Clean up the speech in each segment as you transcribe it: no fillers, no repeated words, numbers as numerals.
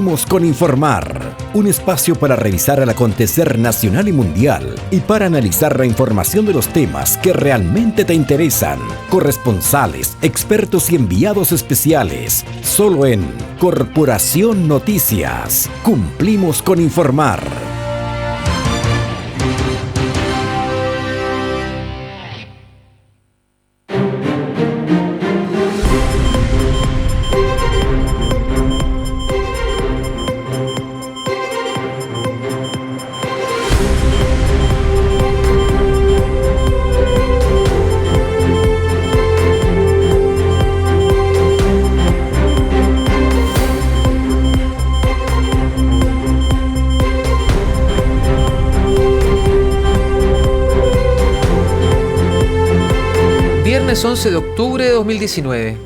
Cumplimos con informar. Un espacio para revisar el acontecer nacional y mundial y para analizar la información de los temas que realmente te interesan. Corresponsales, expertos y enviados especiales. Solo en Corporación Noticias. Cumplimos con informar. Viernes 11 de octubre de 2019.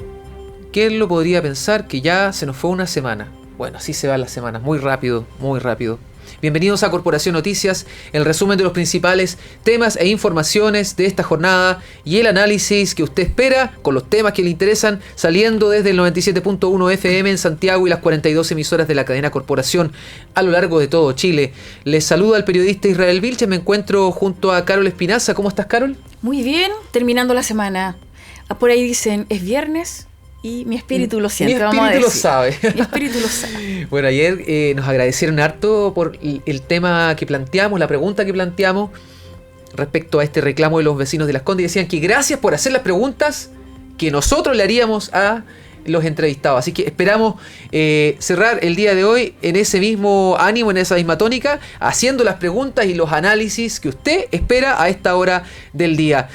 ¿Quién lo podría pensar que ya se nos fue una semana? Bueno, así se van las semanas, muy rápido, muy rápido. Bienvenidos a Corporación Noticias, el resumen de los principales temas e informaciones de esta jornada y el análisis que usted espera con los temas que le interesan, saliendo desde el 97.1 FM en Santiago y las 42 emisoras de la cadena Corporación a lo largo de todo Chile. Les saluda el periodista Israel Vilches, me encuentro junto a Carol Espinaza. ¿Cómo estás, Carol? Muy bien, terminando la semana. Por ahí dicen, es viernes y mi espíritu lo siente. Mi espíritu lo sabe. Mi espíritu lo sabe. Bueno, ayer nos agradecieron harto por el tema que planteamos, la pregunta que planteamos respecto a este reclamo de los vecinos de Las Condes. Y decían que gracias por hacer las preguntas que nosotros le haríamos a los entrevistados. Así que esperamos cerrar el día de hoy en ese mismo ánimo, en esa misma tónica, haciendo las preguntas y los análisis que usted espera a esta hora del día.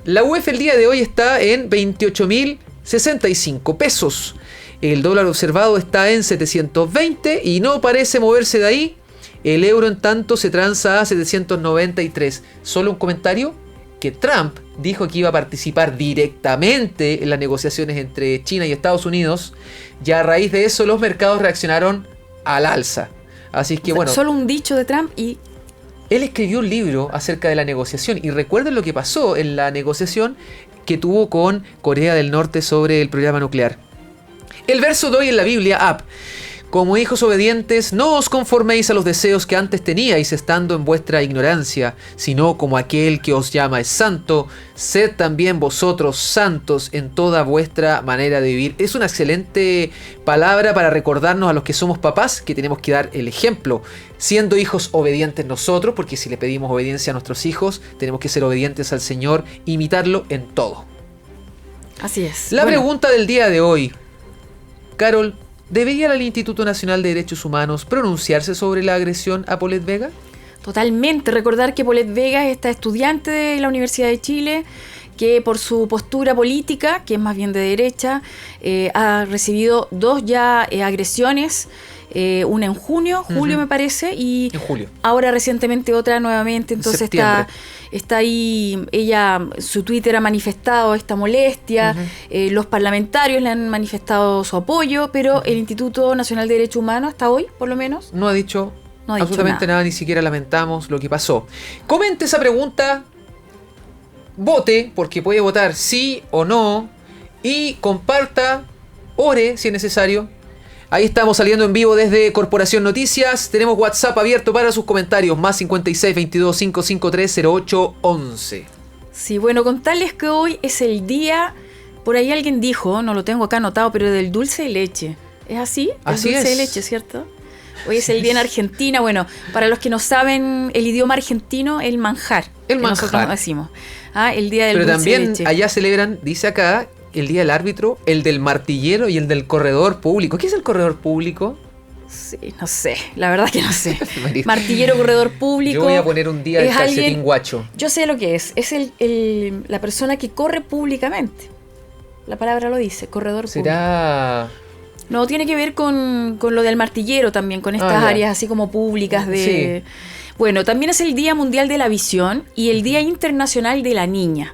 La UF el día de hoy está en 28.065 pesos. El dólar observado está en 720 y no parece moverse de ahí. El euro, en tanto, se transa a 793. Solo un comentario: que Trump dijo que iba a participar directamente en las negociaciones entre China y Estados Unidos. Ya a raíz de eso los mercados reaccionaron al alza. Así que bueno, solo un dicho de Trump y... Él escribió un libro acerca de la negociación y recuerden lo que pasó en la negociación que tuvo con Corea del Norte sobre el programa nuclear. El verso de hoy en la Biblia, como hijos obedientes, no os conforméis a los deseos que antes teníais estando en vuestra ignorancia, sino como aquel que os llama es santo, sed también vosotros santos en toda vuestra manera de vivir. Es una excelente palabra para recordarnos a los que somos papás que tenemos que dar el ejemplo, siendo hijos obedientes nosotros, porque si le pedimos obediencia a nuestros hijos, tenemos que ser obedientes al Señor, imitarlo en todo. Así es. La pregunta del día de hoy, Carol: ¿debería el Instituto Nacional de Derechos Humanos pronunciarse sobre la agresión a Paulette Vega? Totalmente. Recordar que Paulette Vega es esta estudiante de la Universidad de Chile que por su postura política, que es más bien de derecha, ha recibido 2 ya agresiones. Una en julio me parece, y en julio. Ahora recientemente otra nuevamente. Entonces está ahí, ella, su Twitter ha manifestado esta molestia, los parlamentarios le han manifestado su apoyo, pero el Instituto Nacional de Derechos Humanos hasta hoy, por lo menos, no ha dicho absolutamente nada, ni siquiera lamentamos lo que pasó. Comente esa pregunta, vote, porque puede votar sí o no, y comparta, ore si es necesario. Ahí estamos saliendo en vivo desde Corporación Noticias. Tenemos WhatsApp abierto para sus comentarios. Más 56 22 553 08 11. Sí, bueno, contarles que hoy es el día, por ahí alguien dijo, no lo tengo acá anotado, pero del dulce de leche. ¿Es así? Así dulce es. de leche, ¿cierto? Hoy es el día en Argentina. Bueno, para los que no saben el idioma argentino, el manjar. El manjar. Nosotros decimos. El día del pero dulce de leche. Pero también allá celebran, dice acá, el día del árbitro, el del martillero y el del corredor público. ¿Qué es el corredor público? Sí, no sé, la verdad que no sé. Martillero, corredor público. Yo voy a poner un día el calcetín guacho. Yo sé lo que es la persona que corre públicamente. La palabra lo dice, corredor público. ¿Será? No, tiene que ver con lo del martillero también, con estas áreas así como públicas de... Sí. Bueno, también es el Día Mundial de la Visión y el Día Internacional de la Niña.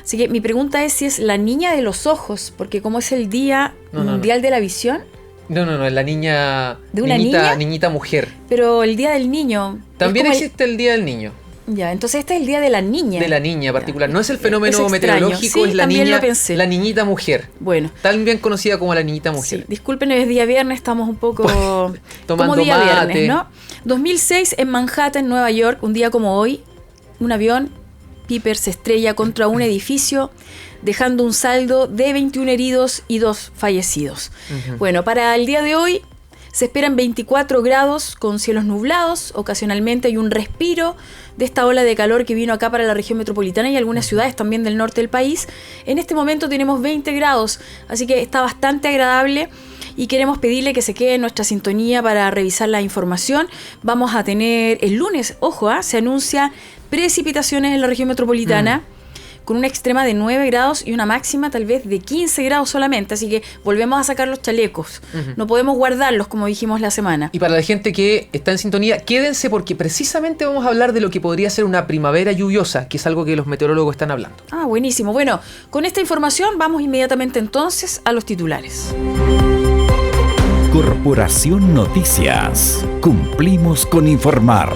Así que mi pregunta es si es la niña de los ojos, porque como es el Día Mundial de la Visión... No, es la niña... ¿De una niñita mujer. Pero el Día del Niño... También existe el Día del Niño. Ya, entonces este es el Día de la Niña. De la niña particular. No es el fenómeno es meteorológico, sí, es la también niña, lo pensé. la niñita mujer. Bueno. También conocida como la niñita mujer. Sí, disculpen, es día viernes, estamos un poco tomando como día mate. Viernes, ¿no? 2006 en Manhattan, Nueva York, un día como hoy, un avión Piper se estrella contra un edificio, dejando un saldo de 21 heridos y 2 fallecidos. Bueno, para el día de hoy se esperan 24 grados con cielos nublados. Ocasionalmente hay un respiro de esta ola de calor que vino acá para la región metropolitana y algunas ciudades también del norte del país. En este momento tenemos 20 grados, así que está bastante agradable. Y queremos pedirle que se quede en nuestra sintonía para revisar la información. Vamos a tener el lunes, ojo, se anuncia precipitaciones en la región metropolitana con una extrema de 9 grados y una máxima tal vez de 15 grados solamente. Así que volvemos a sacar los chalecos. No podemos guardarlos como dijimos la semana. Y para la gente que está en sintonía, quédense porque precisamente vamos a hablar de lo que podría ser una primavera lluviosa, que es algo que los meteorólogos están hablando. Ah, buenísimo. Bueno, con esta información vamos inmediatamente entonces a los titulares. Corporación Noticias. Cumplimos con informar.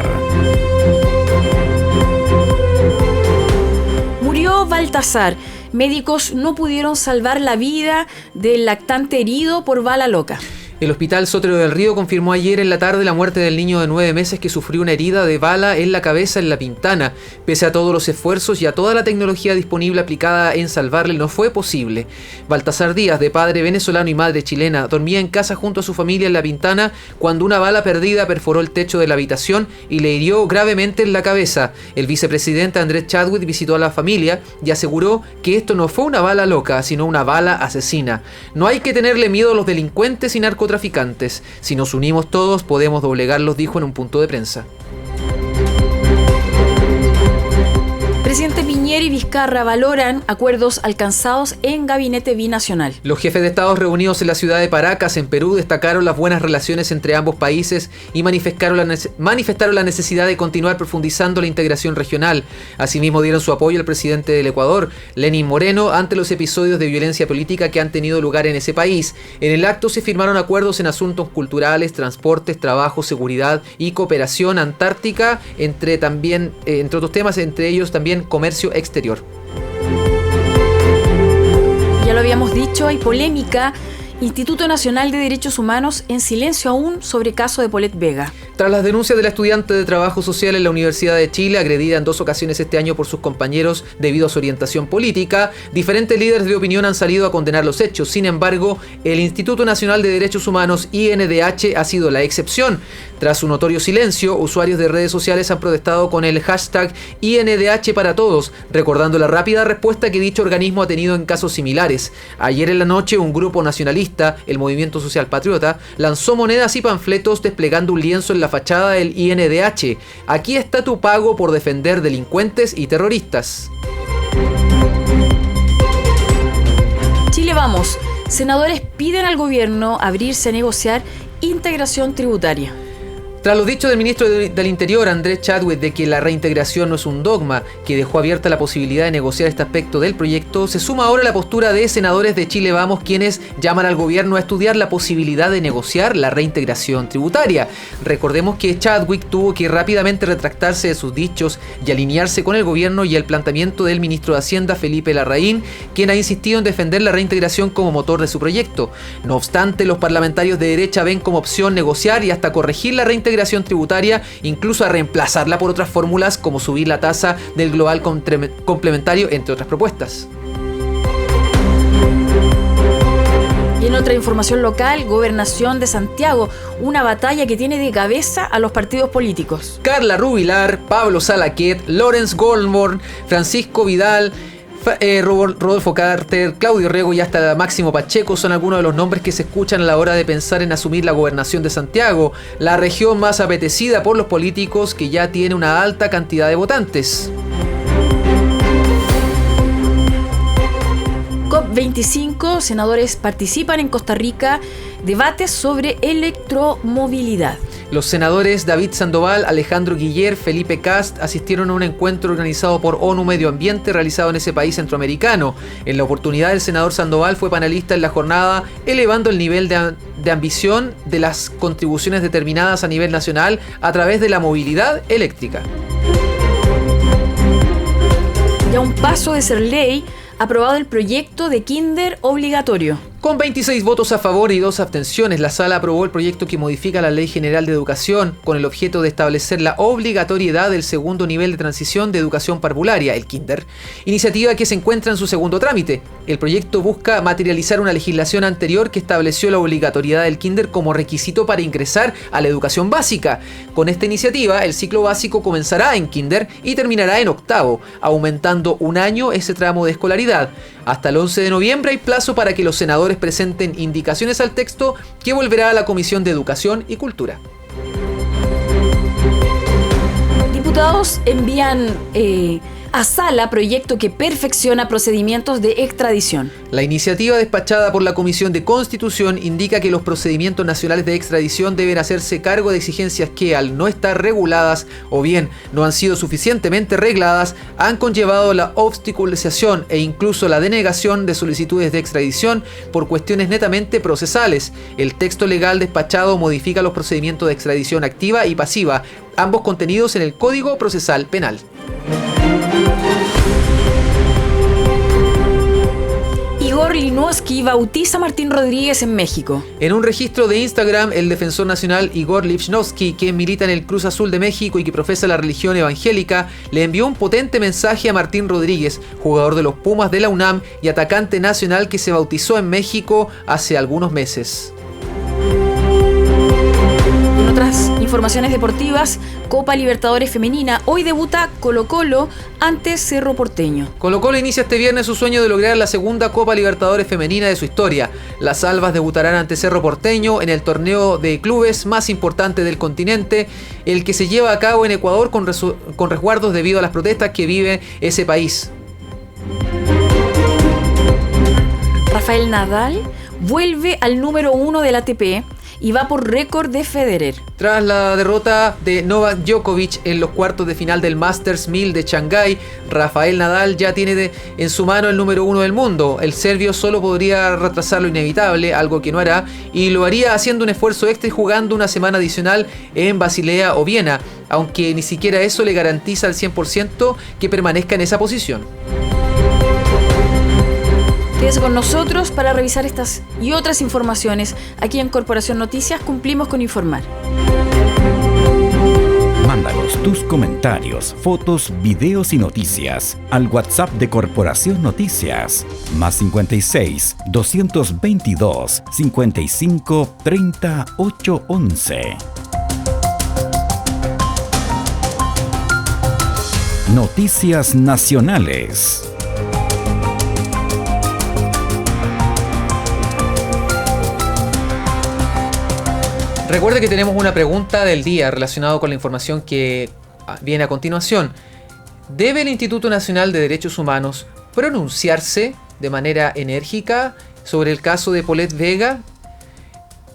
Murió Baltasar. Médicos no pudieron salvar la vida del lactante herido por bala loca. El Hospital Sotero del Río confirmó ayer en la tarde la muerte del niño de 9 meses que sufrió una herida de bala en la cabeza en La Pintana. Pese a todos los esfuerzos y a toda la tecnología disponible aplicada en salvarle, no fue posible. Baltasar Díaz, de padre venezolano y madre chilena, dormía en casa junto a su familia en La Pintana cuando una bala perdida perforó el techo de la habitación y le hirió gravemente en la cabeza. El vicepresidente Andrés Chadwick visitó a la familia y aseguró que esto no fue una bala loca, sino una bala asesina. No hay que tenerle miedo a los delincuentes y narcotraficantes. Si nos unimos todos, podemos doblegarlos, dijo en un punto de prensa. Presidente Piñera y Vizcarra valoran acuerdos alcanzados en gabinete binacional. Los jefes de Estado reunidos en la ciudad de Paracas, en Perú, destacaron las buenas relaciones entre ambos países y manifestaron la necesidad de continuar profundizando la integración regional. Asimismo, dieron su apoyo al presidente del Ecuador, Lenín Moreno, ante los episodios de violencia política que han tenido lugar en ese país. En el acto se firmaron acuerdos en asuntos culturales, transportes, trabajo, seguridad y cooperación antártica, entre otros temas, entre ellos también comercio exterior. Ya lo habíamos dicho, hay polémica. Instituto Nacional de Derechos Humanos en silencio aún sobre caso de Paulette Vega. Tras las denuncias de la estudiante de Trabajo Social en la Universidad de Chile, agredida en 2 ocasiones este año por sus compañeros debido a su orientación política, diferentes líderes de opinión han salido a condenar los hechos. Sin embargo, el Instituto Nacional de Derechos Humanos, INDH, ha sido la excepción. Tras su notorio silencio, usuarios de redes sociales han protestado con el hashtag INDH para todos, recordando la rápida respuesta que dicho organismo ha tenido en casos similares. Ayer en la noche, un grupo nacionalista, el Movimiento Social Patriota, lanzó monedas y panfletos desplegando un lienzo en la fachada del INDH. Aquí está tu pago por defender delincuentes y terroristas. Chile Vamos. Senadores piden al gobierno abrirse a negociar integración tributaria. Tras los dichos del ministro del Interior, Andrés Chadwick, de que la reintegración no es un dogma, que dejó abierta la posibilidad de negociar este aspecto del proyecto, se suma ahora la postura de senadores de Chile Vamos, quienes llaman al gobierno a estudiar la posibilidad de negociar la reintegración tributaria. Recordemos que Chadwick tuvo que rápidamente retractarse de sus dichos y alinearse con el gobierno y el planteamiento del ministro de Hacienda, Felipe Larraín, quien ha insistido en defender la reintegración como motor de su proyecto. No obstante, los parlamentarios de derecha ven como opción negociar y hasta corregir la reintegración tributaria, incluso a reemplazarla por otras fórmulas como subir la tasa del global complementario, entre otras propuestas. Y en otra información local, Gobernación de Santiago, una batalla que tiene de cabeza a los partidos políticos. Carla Rubilar, Pablo Salaquet, Lawrence Goldborn, Francisco Vidal, Rodolfo Carter, Claudio Rego y hasta Máximo Pacheco son algunos de los nombres que se escuchan a la hora de pensar en asumir la gobernación de Santiago, la región más apetecida por los políticos que ya tiene una alta cantidad de votantes. COP25, senadores participan en Costa Rica, debates sobre electromovilidad. Los senadores David Sandoval, Alejandro Guiller, Felipe Cast asistieron a un encuentro organizado por ONU Medio Ambiente realizado en ese país centroamericano. En la oportunidad, el senador Sandoval fue panelista en la jornada, elevando el nivel de ambición de las contribuciones determinadas a nivel nacional a través de la movilidad eléctrica. ya a un paso de ser ley, aprobado el proyecto de kinder obligatorio. Con 26 votos a favor y 2 abstenciones, la Sala aprobó el proyecto que modifica la Ley General de Educación con el objeto de establecer la obligatoriedad del segundo nivel de transición de educación parvularia, el kinder, iniciativa que se encuentra en su segundo trámite. El proyecto busca materializar una legislación anterior que estableció la obligatoriedad del kinder como requisito para ingresar a la educación básica. Con esta iniciativa, el ciclo básico comenzará en kinder y terminará en octavo, aumentando un año ese tramo de escolaridad. Hasta el 11 de noviembre hay plazo para que los senadores presenten indicaciones al texto que volverá a la Comisión de Educación y Cultura. Diputados envían a sala proyecto que perfecciona procedimientos de extradición. La iniciativa despachada por la Comisión de Constitución indica que los procedimientos nacionales de extradición deben hacerse cargo de exigencias que, al no estar reguladas o bien no han sido suficientemente regladas, han conllevado la obstaculización e incluso la denegación de solicitudes de extradición por cuestiones netamente procesales. El texto legal despachado modifica los procedimientos de extradición activa y pasiva, ambos contenidos en el Código Procesal Penal. Igor Lichnowsky bautiza a Martín Rodríguez en México. En un registro de Instagram, el defensor nacional Igor Lichnowsky, quien milita en el Cruz Azul de México y que profesa la religión evangélica, le envió un potente mensaje a Martín Rodríguez, jugador de los Pumas de la UNAM y atacante nacional que se bautizó en México hace algunos meses. En otras informaciones deportivas, Copa Libertadores Femenina. Hoy debuta Colo-Colo ante Cerro Porteño. Colo-Colo inicia este viernes su sueño de lograr la segunda Copa Libertadores Femenina de su historia. Las albas debutarán ante Cerro Porteño en el torneo de clubes más importante del continente, el que se lleva a cabo en Ecuador con resguardos debido a las protestas que vive ese país. Rafael Nadal vuelve al número 1 del ATP y va por récord de Federer. Tras la derrota de Novak Djokovic en los cuartos de final del Masters 1000 de Shanghái, Rafael Nadal ya tiene en su mano el número 1 del mundo. El serbio solo podría retrasar lo inevitable, algo que no hará, y lo haría haciendo un esfuerzo extra y jugando una semana adicional en Basilea o Viena, aunque ni siquiera eso le garantiza al 100% que permanezca en esa posición. Quédese con nosotros para revisar estas y otras informaciones. Aquí en Corporación Noticias cumplimos con informar. Mándanos tus comentarios, fotos, videos y noticias al WhatsApp de Corporación Noticias +56 222 55 30 811. Noticias Nacionales. Recuerde que tenemos una pregunta del día relacionada con la información que viene a continuación. ¿Debe el Instituto Nacional de Derechos Humanos pronunciarse de manera enérgica sobre el caso de Paulette Vega?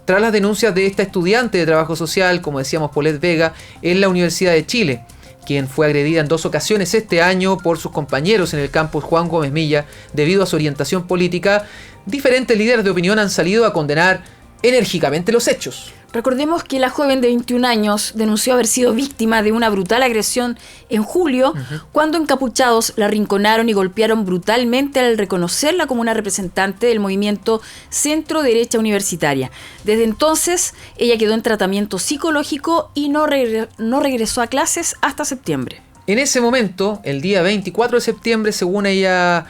Tras las denuncias de esta estudiante de trabajo social, como decíamos, Paulette Vega, en la Universidad de Chile, quien fue agredida en 2 ocasiones este año por sus compañeros en el campus Juan Gómez Milla debido a su orientación política, diferentes líderes de opinión han salido a condenar enérgicamente los hechos. Recordemos que la joven de 21 años denunció haber sido víctima de una brutal agresión en julio, cuando encapuchados la arrinconaron y golpearon brutalmente al reconocerla como una representante del movimiento Centro Derecha Universitaria. Desde entonces, ella quedó en tratamiento psicológico y no regresó a clases hasta septiembre. En ese momento, el día 24 de septiembre, según ella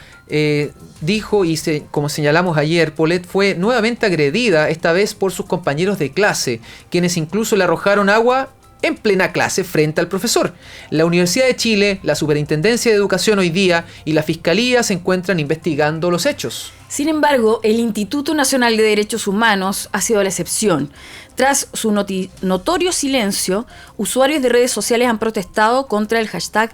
dijo y como señalamos ayer, Paulette fue nuevamente agredida, esta vez por sus compañeros de clase, quienes incluso le arrojaron agua en plena clase frente al profesor. La Universidad de Chile, la Superintendencia de Educación hoy día y la Fiscalía se encuentran investigando los hechos. Sin embargo, el Instituto Nacional de Derechos Humanos ha sido la excepción. Tras su notorio silencio, usuarios de redes sociales han protestado contra el hashtag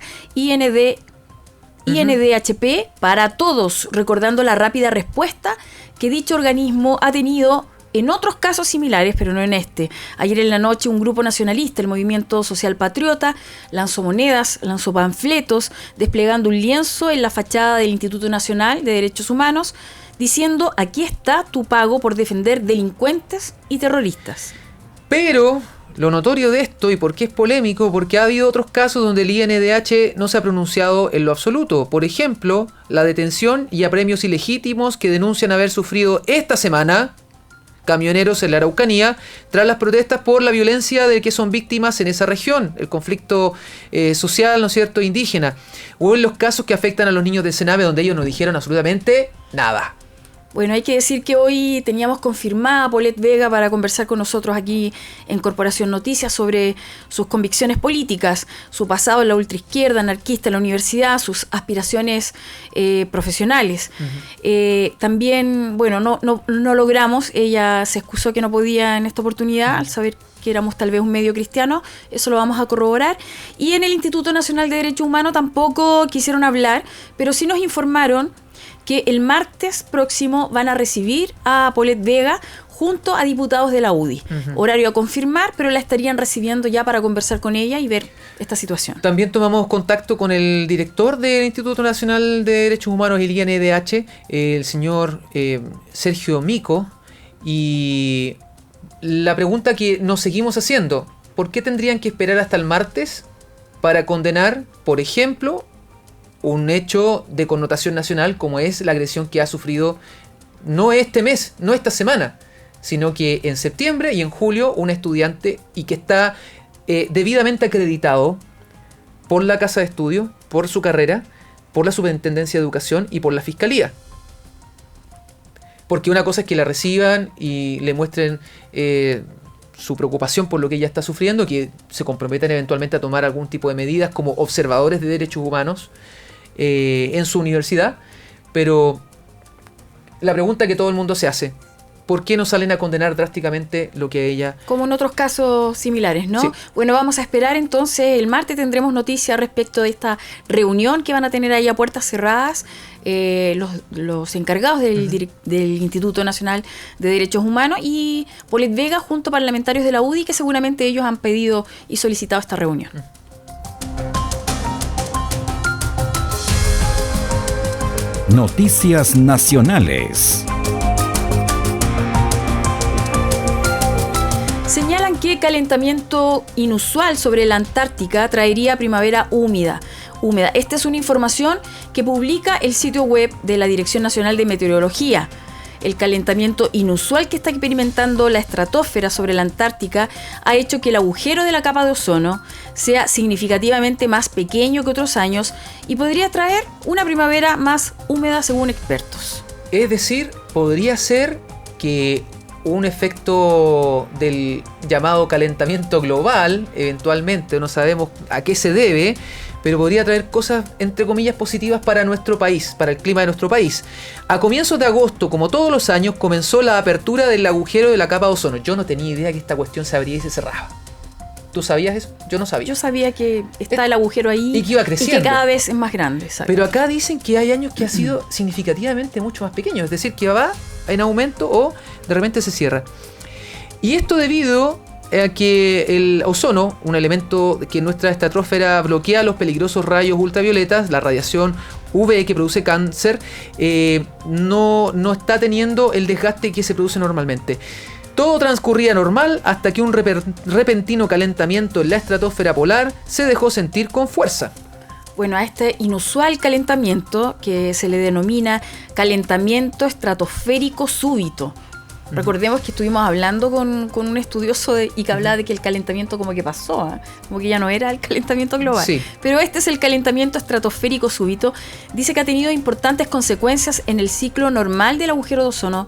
INDHP para todos, recordando la rápida respuesta que dicho organismo ha tenido en otros casos similares, pero no en este. Ayer en la noche un grupo nacionalista, el Movimiento Social Patriota, lanzó monedas, lanzó panfletos, desplegando un lienzo en la fachada del Instituto Nacional de Derechos Humanos, diciendo: aquí está tu pago por defender delincuentes y terroristas. Pero Lo notorio de esto y por qué es polémico, porque ha habido otros casos donde el INDH no se ha pronunciado en lo absoluto. Por ejemplo, la detención y apremios ilegítimos que denuncian haber sufrido esta semana camioneros en la Araucanía tras las protestas por la violencia de que son víctimas en esa región, el conflicto social, ¿no es cierto?, indígena, o en los casos que afectan a los niños del Sename, donde ellos no dijeron absolutamente nada. Bueno, hay que decir que hoy teníamos confirmada a Paulette Vega para conversar con nosotros aquí en Corporación Noticias sobre sus convicciones políticas, su pasado en la ultraizquierda, anarquista en la universidad, sus aspiraciones profesionales. Uh-huh. También, bueno, no logramos, ella se excusó que no podía en esta oportunidad, al saber que éramos tal vez un medio cristiano, eso lo vamos a corroborar. Y en el Instituto Nacional de Derechos Humanos tampoco quisieron hablar, pero sí nos informaron que el martes próximo van a recibir a Paulette Vega junto a diputados de la UDI. Uh-huh. Horario a confirmar, pero la estarían recibiendo ya para conversar con ella y ver esta situación. También tomamos contacto con el director del Instituto Nacional de Derechos Humanos, el INDH, el señor Sergio Mico, y la pregunta que nos seguimos haciendo, ¿por qué tendrían que esperar hasta el martes para condenar, por ejemplo, un hecho de connotación nacional como es la agresión que ha sufrido no este mes, no esta semana, sino que en septiembre y en julio un estudiante y que está debidamente acreditado por la Casa de Estudios, por su carrera, por la Superintendencia de Educación y por la Fiscalía? Porque una cosa es que la reciban y le muestren su preocupación por lo que ella está sufriendo, que se comprometan eventualmente a tomar algún tipo de medidas como observadores de derechos humanos en su universidad, pero la pregunta que todo el mundo se hace, ¿por qué no salen a condenar drásticamente lo que ella... Como en otros casos similares, ¿no? Sí. Bueno, vamos a esperar entonces, el martes tendremos noticias respecto de esta reunión que van a tener ahí a puertas cerradas los encargados del Instituto Nacional de Derechos Humanos y Paulette Vega junto a parlamentarios de la UDI, que seguramente ellos han pedido y solicitado esta reunión. Noticias nacionales. Señalan que calentamiento inusual sobre la Antártica traería primavera húmeda. Esta es una información que publica el sitio web de la Dirección Nacional de Meteorología. El calentamiento inusual que está experimentando la estratosfera sobre la Antártica ha hecho que el agujero de la capa de ozono sea significativamente más pequeño que otros años y podría traer una primavera más húmeda según expertos. Es decir, podría ser que un efecto del llamado calentamiento global, eventualmente, no sabemos a qué se debe, pero podría traer cosas, entre comillas, positivas para nuestro país, para el clima de nuestro país. A comienzos de agosto, como todos los años, comenzó la apertura del agujero de la capa de ozono. Yo no tenía idea que esta cuestión se abría y se cerraba. ¿Tú sabías eso? Yo no sabía. Yo sabía que está el agujero ahí y que iba creciendo. Y que cada vez es más grande. ¿sabes? Pero acá dicen que hay años que ha sido significativamente mucho más pequeño, es decir, que va en aumento o de repente se cierra. Y esto debido a que el ozono, un elemento que en nuestra estratosfera bloquea los peligrosos rayos ultravioletas, la radiación UV que produce cáncer, no está teniendo el desgaste que se produce normalmente. Todo transcurría normal hasta que un repentino calentamiento en la estratosfera polar se dejó sentir con fuerza. Bueno, a este inusual calentamiento, que se le denomina calentamiento estratosférico súbito. Recordemos que estuvimos hablando con un estudioso y que hablaba de que el calentamiento como que pasó, como que ya no era el calentamiento global. Sí. Pero este es el calentamiento estratosférico súbito. Dice que ha tenido importantes consecuencias en el ciclo normal del agujero de ozono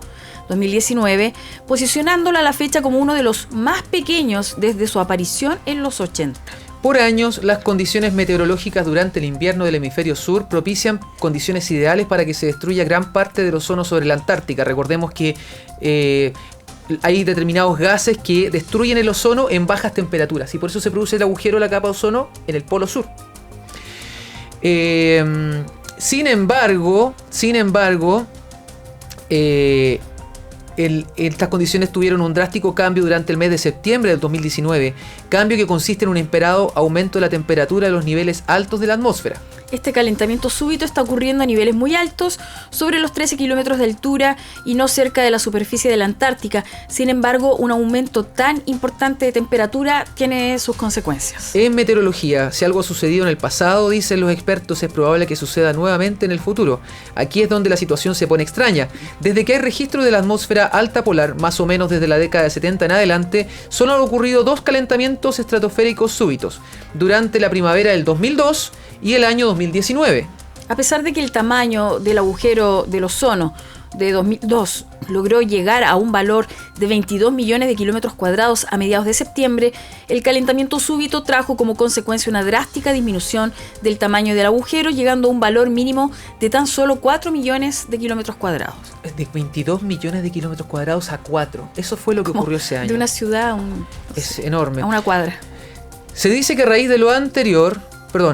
2019, posicionándola a la fecha como uno de los más pequeños desde su aparición en los 80. Por años, las condiciones meteorológicas durante el invierno del hemisferio sur propician condiciones ideales para que se destruya gran parte del ozono sobre la Antártica. Recordemos que hay determinados gases que destruyen el ozono en bajas temperaturas y por eso se produce el agujero de la capa de ozono en el polo sur. Sin embargo, estas condiciones tuvieron un drástico cambio durante el mes de septiembre del 2019, cambio que consiste en un inesperado aumento de la temperatura de los niveles altos de la atmósfera. Este calentamiento súbito está ocurriendo a niveles muy altos, sobre los 13 kilómetros de altura y no cerca de la superficie de la Antártica. Sin embargo, un aumento tan importante de temperatura tiene sus consecuencias. En meteorología, si algo ha sucedido en el pasado, dicen los expertos, es probable que suceda nuevamente en el futuro. Aquí es donde la situación se pone extraña. Desde que hay registro de la atmósfera alta polar, más o menos desde la década de 70 en adelante, solo han ocurrido 2 calentamientos estratosféricos súbitos, durante la primavera del 2002 y el año 2019. A pesar de que el tamaño del agujero del ozono de 2002 logró llegar a un valor de 22 millones de kilómetros cuadrados a mediados de septiembre, el calentamiento súbito trajo como consecuencia una drástica disminución del tamaño del agujero, llegando a un valor mínimo de tan solo 4 millones de kilómetros cuadrados. De 22 millones de kilómetros cuadrados a 4. Eso fue lo que ocurrió ese año. De una ciudad es enorme. A una cuadra. Se dice que a raíz de lo anterior,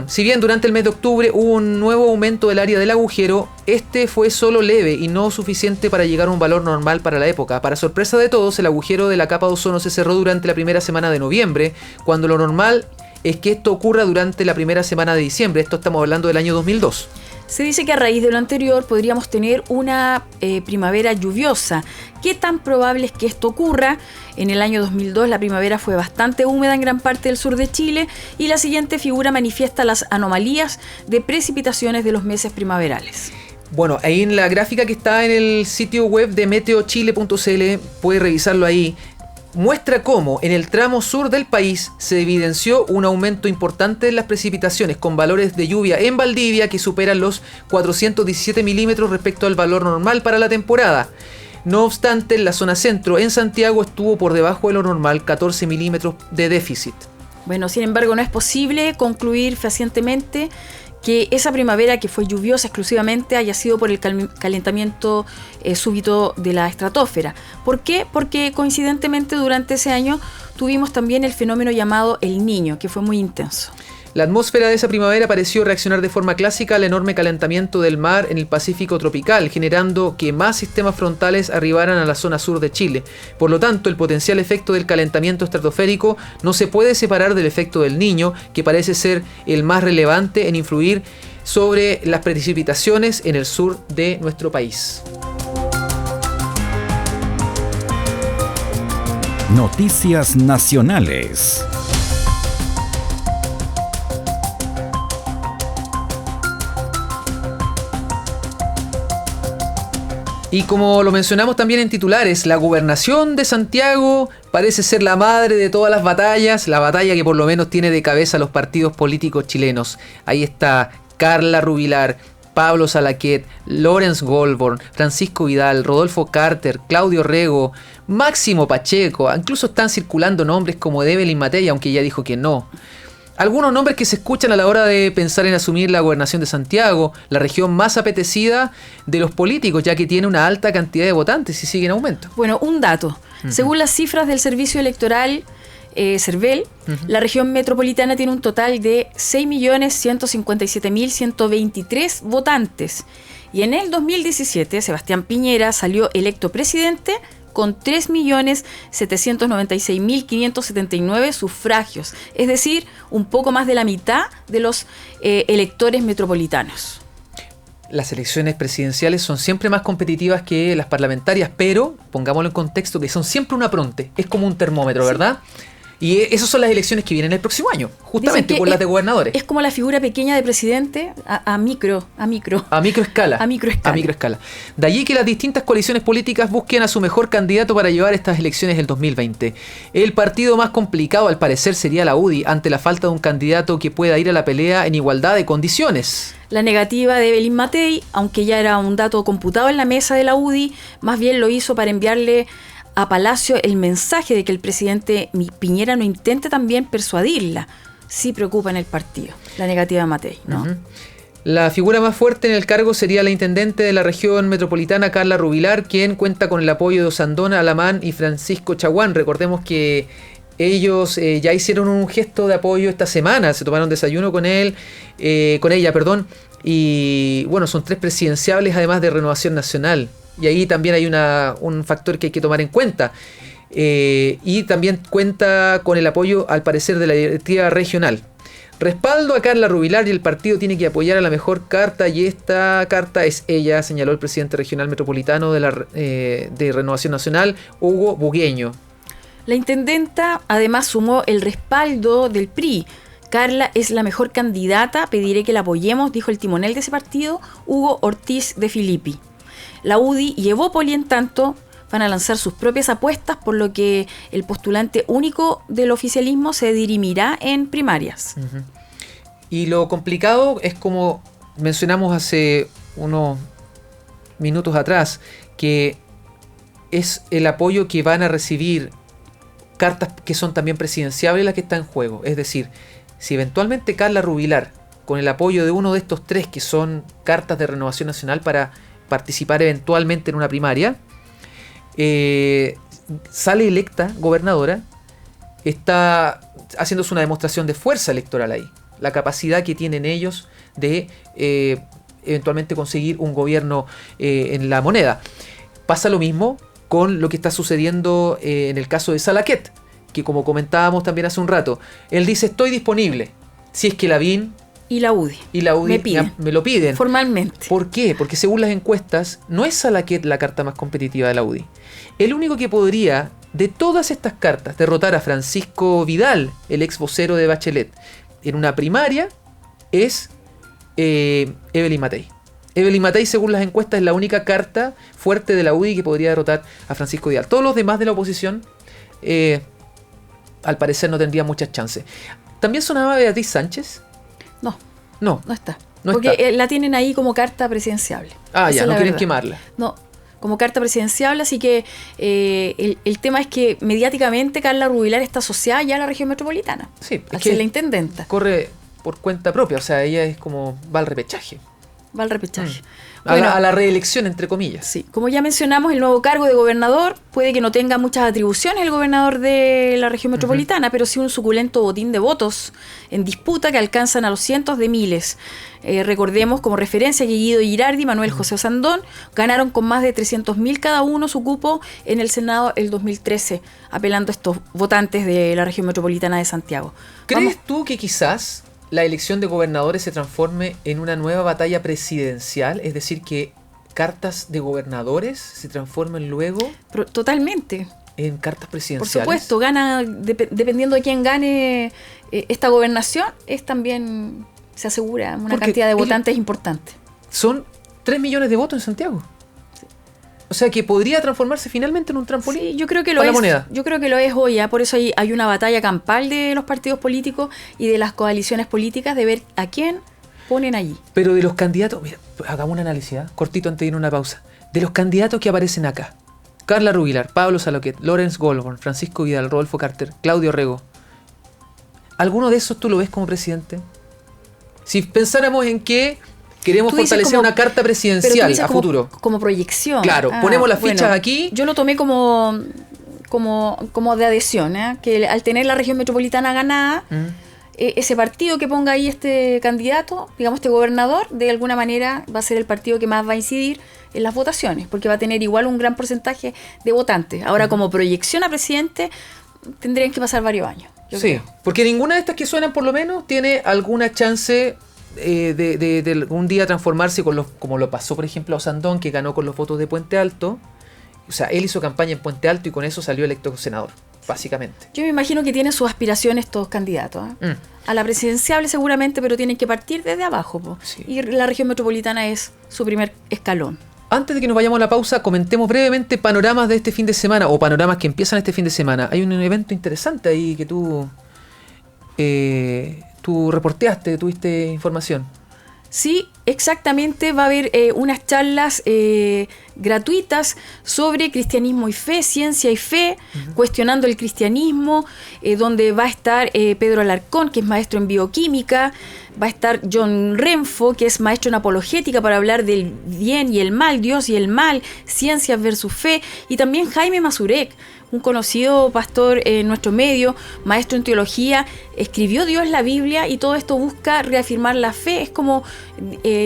si bien durante el mes de octubre hubo un nuevo aumento del área del agujero, este fue solo leve y no suficiente para llegar a un valor normal para la época. Para sorpresa de todos, el agujero de la capa de ozono se cerró durante la primera semana de noviembre, cuando lo normal es que esto ocurra durante la primera semana de diciembre. Esto estamos hablando del año 2002. Se dice que a raíz de lo anterior podríamos tener una primavera lluviosa. ¿Qué tan probable es que esto ocurra? En el año 2002 la primavera fue bastante húmeda en gran parte del sur de Chile y la siguiente figura manifiesta las anomalías de precipitaciones de los meses primaverales. Bueno, ahí en la gráfica que está en el sitio web de meteochile.cl, puede revisarlo ahí. Muestra cómo en el tramo sur del país se evidenció un aumento importante en las precipitaciones, con valores de lluvia en Valdivia que superan los 417 milímetros respecto al valor normal para la temporada. No obstante, en la zona centro, en Santiago, estuvo por debajo de lo normal, 14 milímetros de déficit. Bueno, sin embargo, no es posible concluir fehacientemente que esa primavera que fue lluviosa exclusivamente haya sido por el calentamiento súbito de la estratosfera. ¿Por qué? Porque coincidentemente durante ese año tuvimos también el fenómeno llamado El Niño, que fue muy intenso. La atmósfera de esa primavera pareció reaccionar de forma clásica al enorme calentamiento del mar en el Pacífico tropical, generando que más sistemas frontales arribaran a la zona sur de Chile. Por lo tanto, el potencial efecto del calentamiento estratosférico no se puede separar del efecto del Niño, que parece ser el más relevante en influir sobre las precipitaciones en el sur de nuestro país. Noticias nacionales. Y como lo mencionamos también en titulares, la gobernación de Santiago parece ser la madre de todas las batallas, la batalla que por lo menos tiene de cabeza a los partidos políticos chilenos. Ahí está Carla Rubilar, Pablo Salaquet, Lawrence Goldborn, Francisco Vidal, Rodolfo Carter, Claudio Rego, Máximo Pacheco. Incluso están circulando nombres como Evelyn Matei, aunque ya dijo que no. Algunos nombres que se escuchan a la hora de pensar en asumir la gobernación de Santiago, la región más apetecida de los políticos, ya que tiene una alta cantidad de votantes y sigue en aumento. Bueno, un dato. Según las cifras del Servicio Electoral CERVEL, la región metropolitana tiene un total de 6.157.123 votantes. Y en el 2017, Sebastián Piñera salió electo presidente con 3.796.579 sufragios, es decir, un poco más de la mitad de los electores metropolitanos. Las elecciones presidenciales son siempre más competitivas que las parlamentarias, pero pongámoslo en contexto que son siempre una pronte, es como un termómetro, sí, ¿verdad? Y esas son las elecciones que vienen el próximo año, justamente por las de gobernadores. Es como la figura pequeña de presidente a microescala. De allí que las distintas coaliciones políticas busquen a su mejor candidato para llevar estas elecciones del 2020. El partido más complicado al parecer sería la UDI, ante la falta de un candidato que pueda ir a la pelea en igualdad de condiciones. La negativa de Evelyn Matei, aunque ya era un dato computado en la mesa de la UDI, más bien lo hizo para enviarle a Palacio el mensaje de que el presidente Piñera no intente también persuadirla. Sí preocupa en el partido, la negativa de Matei, ¿no? La figura más fuerte en el cargo sería la intendente de la región metropolitana, Carla Rubilar, quien cuenta con el apoyo de Osandona Alamán y Francisco Chaguán. Recordemos que ellos ya hicieron un gesto de apoyo esta semana, se tomaron desayuno con ella, y bueno, son 3 presidenciables además de Renovación Nacional. Y ahí también hay un factor que hay que tomar en cuenta. Y también cuenta con el apoyo, al parecer, de la directiva regional. Respaldo a Carla Rubilar y el partido tiene que apoyar a la mejor carta y esta carta es ella, señaló el presidente regional metropolitano de Renovación Nacional, Hugo Bugueño. La intendenta además sumó el respaldo del PRI. Carla es la mejor candidata, pediré que la apoyemos, dijo el timonel de ese partido, Hugo Ortiz de Filippi. La UDI y Evópoli, en tanto, van a lanzar sus propias apuestas, por lo que el postulante único del oficialismo se dirimirá en primarias. Uh-huh. Y lo complicado es, como mencionamos hace unos minutos atrás, que es el apoyo que van a recibir cartas que son también presidenciables las que están en juego. Es decir, si eventualmente Carla Rubilar, con el apoyo de uno de estos tres que son cartas de Renovación Nacional para participar eventualmente en una primaria, sale electa gobernadora, está haciéndose una demostración de fuerza electoral ahí. La capacidad que tienen ellos de eventualmente conseguir un gobierno en la moneda. Pasa lo mismo con lo que está sucediendo en el caso de Salaquet, que como comentábamos también hace un rato, él dice: estoy disponible, si es que Lavín y la UDI me lo piden formalmente. ¿Por qué? Porque según las encuestas no es Salaquet la carta más competitiva de la UDI. El único que podría, de todas estas cartas, derrotar a Francisco Vidal, el ex vocero de Bachelet, en una primaria, es Evelyn Matei. Evelyn Matei, según las encuestas, es la única carta fuerte de la UDI que podría derrotar a Francisco Vidal. Todos los demás de la oposición, al parecer, no tendrían muchas chances. ¿También sonaba Beatriz Sánchez? No está. Porque la tienen ahí como carta presidenciable. Ah, ya, no quieren quemarla. No, como carta presidenciable, así que el tema es que mediáticamente Carla Rubilar está asociada ya a la región metropolitana. Sí, al ser la intendenta. Corre por cuenta propia, o sea, ella es como va al repechaje. Bueno, a la reelección, entre comillas. Sí, como ya mencionamos, el nuevo cargo de gobernador puede que no tenga muchas atribuciones el gobernador de la región metropolitana, pero sí un suculento botín de votos en disputa que alcanzan a los cientos de miles. Recordemos como referencia que Guido Girardi y Manuel José Osandón ganaron con más de 300.000 cada uno su cupo en el Senado el 2013, apelando a estos votantes de la región metropolitana de Santiago. ¿Crees tú que quizás la elección de gobernadores se transforme en una nueva batalla presidencial? Es decir, que cartas de gobernadores se transformen luego totalmente en cartas presidenciales. Por supuesto, gana, dependiendo de quién gane esta gobernación, es también se asegura una cantidad de votantes importante. Son 3 millones de votos en Santiago. O sea que podría transformarse finalmente en un trampolín. Sí, yo creo que lo es. Yo creo que lo es hoy, por eso hay una batalla campal de los partidos políticos y de las coaliciones políticas de ver a quién ponen allí. Pero de los candidatos, mira, hagamos un análisis, cortito antes de ir a una pausa. De los candidatos que aparecen acá: Carla Rubilar, Pablo Salaquet, Lawrence Goldborn, Francisco Vidal, Rodolfo Carter, Claudio Rego. ¿Alguno de esos tú lo ves como presidente? Si pensáramos en que queremos fortalecer una carta presidencial a futuro. Como proyección. Claro, ponemos las fichas aquí. Yo lo tomé como de adhesión, que al tener la región metropolitana ganada, ese partido que ponga ahí este candidato, digamos este gobernador, de alguna manera va a ser el partido que más va a incidir en las votaciones, porque va a tener igual un gran porcentaje de votantes. Ahora, como proyección a presidente, tendrían que pasar varios años. Sí, creo. Porque ninguna de estas que suenan, por lo menos, tiene alguna chance de algún día transformarse como lo pasó, por ejemplo, a Osandón, que ganó con los votos de Puente Alto. O sea, él hizo campaña en Puente Alto y con eso salió electo senador, básicamente. Yo me imagino que tienen sus aspiraciones todos candidatos. A la presidenciable seguramente, pero tienen que partir desde abajo. Sí. Y la región metropolitana es su primer escalón. Antes de que nos vayamos a la pausa, comentemos brevemente panoramas de este fin de semana, o panoramas que empiezan este fin de semana. Hay un evento interesante ahí que tú reporteaste, tuviste información. Sí, exactamente. Va a haber unas charlas gratuitas sobre cristianismo y fe, ciencia y fe, cuestionando el cristianismo, donde va a estar Pedro Alarcón, que es maestro en bioquímica, va a estar John Renfo, que es maestro en apologética, para hablar del bien y el mal, Dios y el mal, ciencias versus fe, y también Jaime Mazurek, un conocido pastor en nuestro medio, maestro en teología, escribió Dios la Biblia, y todo esto busca reafirmar la fe. Es como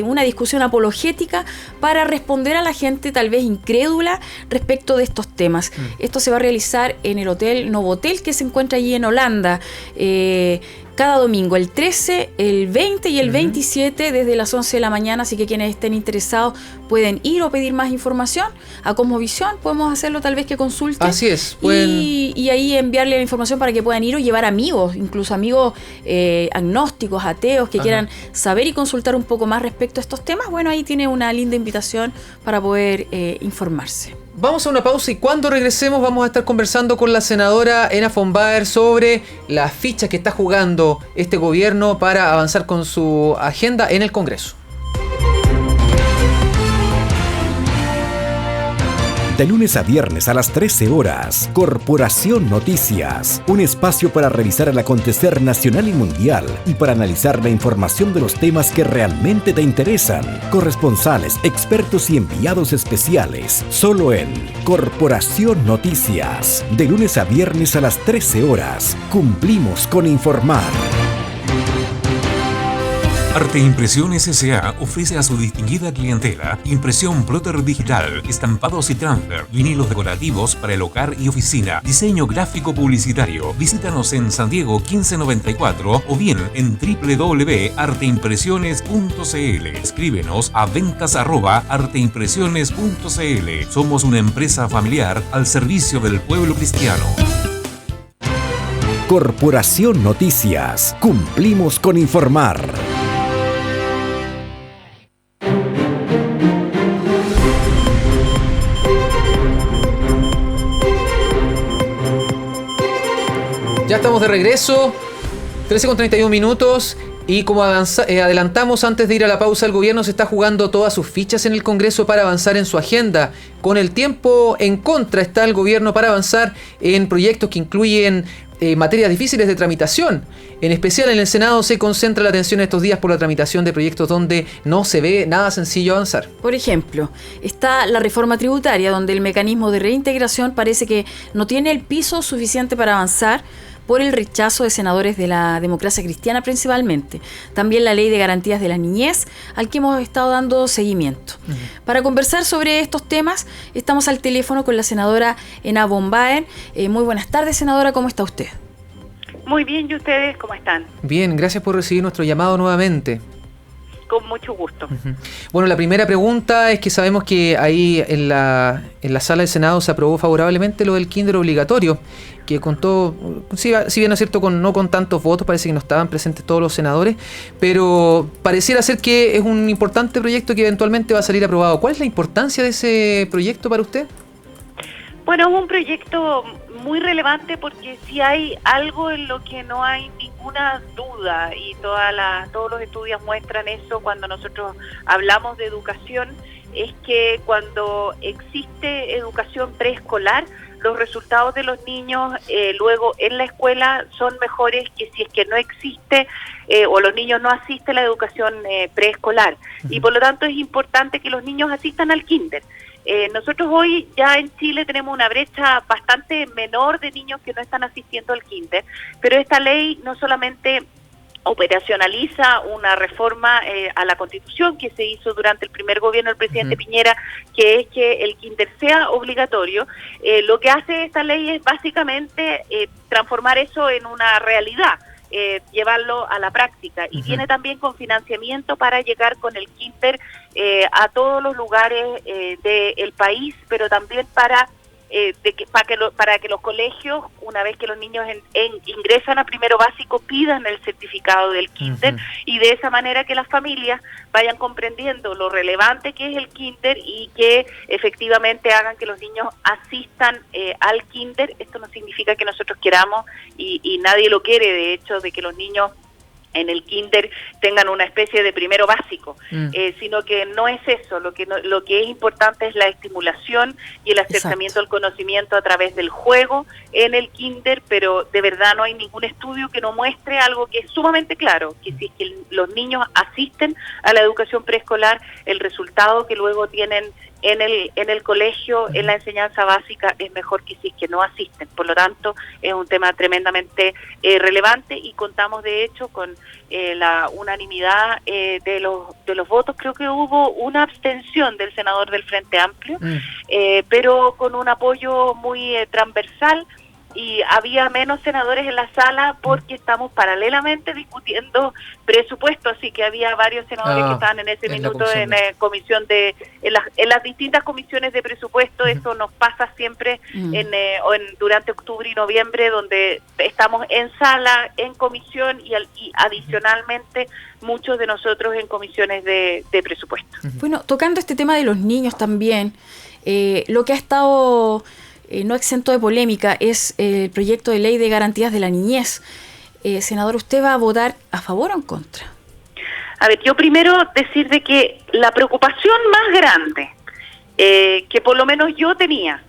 una discusión apologética para responder a la gente tal vez incrédula respecto de estos temas. Esto se va a realizar en el Hotel Novotel, que se encuentra allí en Holanda. cada domingo, el 13, el 20 y el 27 desde las 11 de la mañana, así que quienes estén interesados pueden ir o pedir más información a Cosmovisión, podemos hacerlo tal vez que consulten. Así es. Y ahí enviarle la información para que puedan ir o llevar amigos, incluso amigos agnósticos, ateos, que quieran saber y consultar un poco más respecto a estos temas. Bueno, ahí tiene una linda invitación para poder informarse. Vamos a una pausa y cuando regresemos vamos a estar conversando con la senadora Ena von Baer sobre las fichas que está jugando este gobierno para avanzar con su agenda en el Congreso. De lunes a viernes a las 13 horas, Corporación Noticias, un espacio para revisar el acontecer nacional y mundial y para analizar la información de los temas que realmente te interesan. Corresponsales, expertos y enviados especiales, solo en Corporación Noticias. De lunes a viernes a las 13 horas, cumplimos con informar. Arte Impresiones S.A. ofrece a su distinguida clientela impresión plotter digital, estampados y transfer, vinilos decorativos para el hogar y oficina, diseño gráfico publicitario. Visítanos en San Diego 1594 o bien en www.arteimpresiones.cl. Escríbenos a ventas@arteimpresiones.cl. Somos una empresa familiar al servicio del pueblo cristiano. Corporación Noticias, cumplimos con informar. Ya estamos de regreso, 13:31 y como adelantamos antes de ir a la pausa, el gobierno se está jugando todas sus fichas en el Congreso para avanzar en su agenda. Con el tiempo en contra está el gobierno para avanzar en proyectos que incluyen materias difíciles de tramitación. En especial en el Senado se concentra la atención estos días por la tramitación de proyectos donde no se ve nada sencillo avanzar. Por ejemplo, está la reforma tributaria, donde el mecanismo de reintegración parece que no tiene el piso suficiente para avanzar por el rechazo de senadores de la democracia cristiana principalmente. También la ley de garantías de la niñez, al que hemos estado dando seguimiento. Para conversar sobre estos temas, estamos al teléfono con la senadora Ena von Baer. Muy buenas tardes, senadora, ¿cómo está usted? Muy bien, ¿y ustedes cómo están? Bien, gracias por recibir nuestro llamado nuevamente. Con mucho gusto. Bueno, la primera pregunta es que sabemos que ahí en la sala del Senado se aprobó favorablemente lo del kinder obligatorio, que contó, si bien es cierto, no con tantos votos, parece que no estaban presentes todos los senadores, pero pareciera ser que es un importante proyecto que eventualmente va a salir aprobado. ¿Cuál es la importancia de ese proyecto para usted? Bueno, es un proyecto muy relevante porque si hay algo en lo que no hay ninguna duda y todos los estudios muestran eso cuando nosotros hablamos de educación, es que cuando existe educación preescolar, los resultados de los niños luego en la escuela son mejores que si es que no existe o los niños no asisten a la educación preescolar. Y por lo tanto es importante que los niños asistan al kinder. Nosotros hoy ya en Chile tenemos una brecha bastante menor de niños que no están asistiendo al kinder, pero esta ley no solamente operacionaliza una reforma a la Constitución que se hizo durante el primer gobierno del presidente Piñera, que es que el kinder sea obligatorio. Lo que hace esta ley es básicamente transformar eso en una realidad, llevarlo a la práctica, y viene también con financiamiento para llegar con el kinder a todos los lugares del país, pero también para que los colegios, una vez que los niños ingresan a primero básico, pidan el certificado del kinder, y de esa manera que las familias vayan comprendiendo lo relevante que es el kinder y que efectivamente hagan que los niños asistan al kinder. Esto no significa que nosotros queramos, y nadie lo quiere, de hecho, de que los niños en el kinder tengan una especie de primero básico, sino que no es eso. Lo que es importante es la estimulación y el acercamiento al conocimiento a través del juego en el kinder, pero de verdad no hay ningún estudio que no muestre algo que es sumamente claro, que si es que los niños asisten a la educación preescolar, el resultado que luego tienen en el colegio, en la enseñanza básica, es mejor que si es que no asisten. Por lo tanto, es un tema tremendamente relevante, y contamos de hecho con la unanimidad de los votos. Creo que hubo una abstención del senador del Frente Amplio, pero con un apoyo muy transversal y había menos senadores en la sala porque estamos paralelamente discutiendo presupuesto, así que había varios senadores que estaban en ese minuto en las distintas comisiones de presupuesto. Eso nos pasa siempre durante octubre y noviembre, donde estamos en sala, en comisión y adicionalmente muchos de nosotros en comisiones de presupuesto. Bueno, tocando este tema de los niños también, lo que ha estado no exento de polémica es el proyecto de ley de garantías de la niñez. Senador, ¿usted va a votar a favor o en contra? A ver, yo primero decir de que la preocupación más grande que por lo menos yo tenía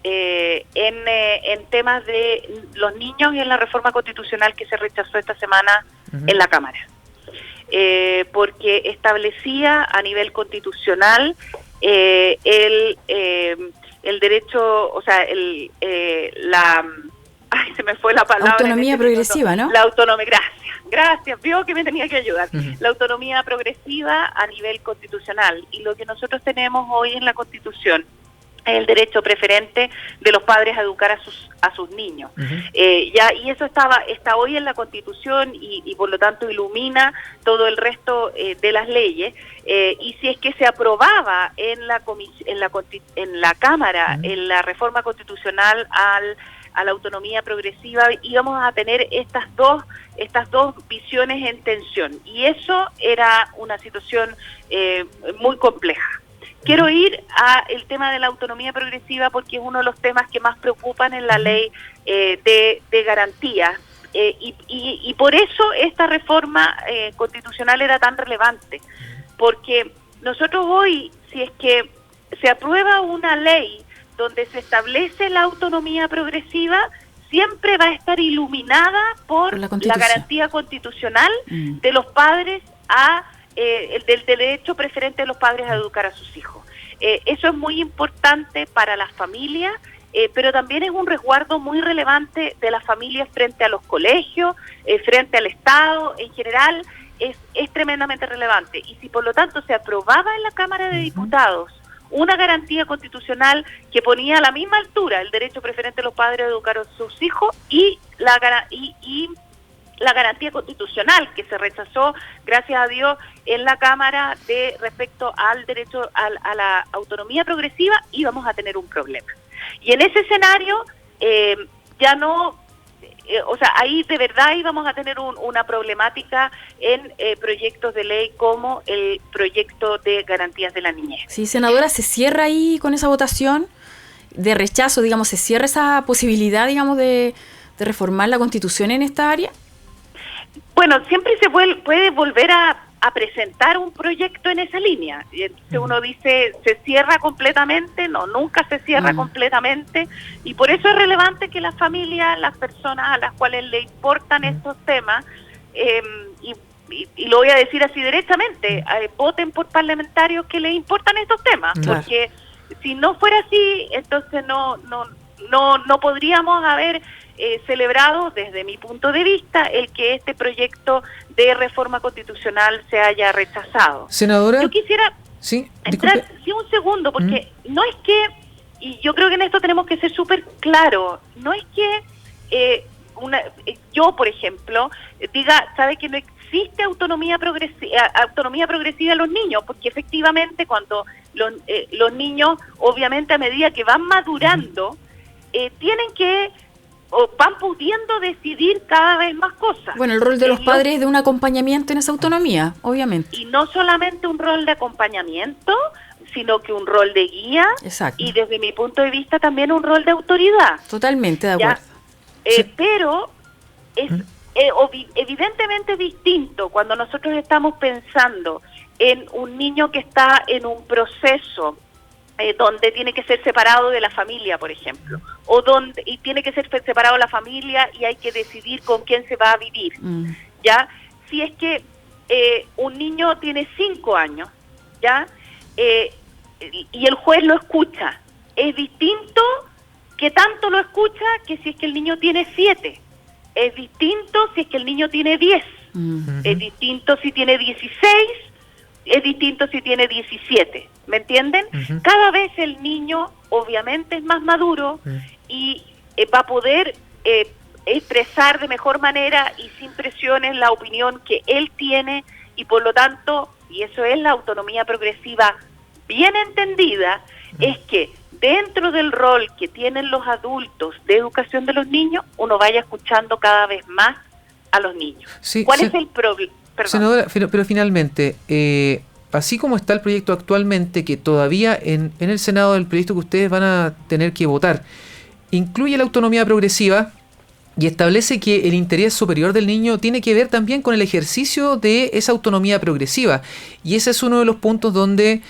en temas de los niños y en la reforma constitucional que se rechazó esta semana en la Cámara, porque establecía a nivel constitucional el derecho, o sea, se me fue la palabra. Autonomía progresiva, ¿no? La autonomía, gracias, vio que me tenía que ayudar. La autonomía progresiva a nivel constitucional, y lo que nosotros tenemos hoy en la Constitución es el derecho preferente de los padres a educar a sus niños. Y eso está hoy en la Constitución y por lo tanto ilumina todo el resto de las leyes. Y si es que se aprobaba en la Cámara, en la reforma constitucional a la autonomía progresiva, íbamos a tener estas dos visiones en tensión, y eso era una situación muy compleja. Quiero ir a el tema de la autonomía progresiva porque es uno de los temas que más preocupan en la ley de garantía, y por eso esta reforma constitucional era tan relevante, porque nosotros hoy, si es que se aprueba una ley donde se establece la autonomía progresiva, siempre va a estar iluminada por la garantía constitucional de los padres del derecho preferente de los padres a educar a sus hijos. Eso es muy importante para las familias, pero también es un resguardo muy relevante de las familias frente a los colegios, frente al Estado en general. Es tremendamente relevante, y si por lo tanto se aprobaba en la Cámara de Diputados una garantía constitucional que ponía a la misma altura el derecho preferente de los padres a educar a sus hijos y la garantía constitucional que se rechazó, gracias a Dios, en la Cámara respecto al derecho a la autonomía progresiva, íbamos a tener un problema. Y en ese escenario ya no... ahí de verdad íbamos a tener una problemática en proyectos de ley como el proyecto de garantías de la niñez. Sí, senadora, ¿se cierra ahí con esa votación de rechazo, digamos, se cierra esa posibilidad, digamos, de reformar la Constitución en esta área? Bueno, siempre se puede volver a presentar un proyecto en esa línea. Entonces uno dice, ¿se cierra completamente? No, nunca se cierra completamente, y por eso es relevante que las familias, las personas a las cuales le importan estos temas, y lo voy a decir así directamente, voten por parlamentarios que les importan estos temas, porque si no fuera así, entonces no podríamos haber celebrado, desde mi punto de vista, el que este proyecto de reforma constitucional se haya rechazado. Senadora, yo quisiera entrar un segundo, porque no es que, y yo creo que en esto tenemos que ser súper claros, no es que yo, por ejemplo, diga, sabe que no existe autonomía progresiva a los niños, porque efectivamente cuando los niños, obviamente a medida que van madurando, tienen que o van pudiendo decidir cada vez más cosas. Bueno, el rol de los padres es de un acompañamiento en esa autonomía, obviamente. Y no solamente un rol de acompañamiento, sino que un rol de guía. Exacto. Y desde mi punto de vista también un rol de autoridad. Totalmente de acuerdo. Sí. Pero es evidentemente distinto cuando nosotros estamos pensando en un niño que está en un proceso donde tiene que ser separado de la familia, por ejemplo, y tiene que ser separado de la familia y hay que decidir con quién se va a vivir. ¿Ya? Si es que un niño tiene 5 años, ¿ya? Y el juez lo escucha, es distinto que tanto lo escucha que si es que el niño tiene 7, es distinto si es que el niño tiene 10, es distinto si tiene 16, es distinto si tiene 17, ¿me entienden? Cada vez el niño obviamente es más maduro y va a poder expresar de mejor manera y sin presiones la opinión que él tiene, y por lo tanto, y eso es la autonomía progresiva bien entendida, es que dentro del rol que tienen los adultos de educación de los niños, uno vaya escuchando cada vez más a los niños. Sí, ¿Cuál es el problema? Senadora, pero finalmente, así como está el proyecto actualmente, que todavía en el Senado el proyecto que ustedes van a tener que votar, incluye la autonomía progresiva y establece que el interés superior del niño tiene que ver también con el ejercicio de esa autonomía progresiva. Y ese es uno de los puntos donde...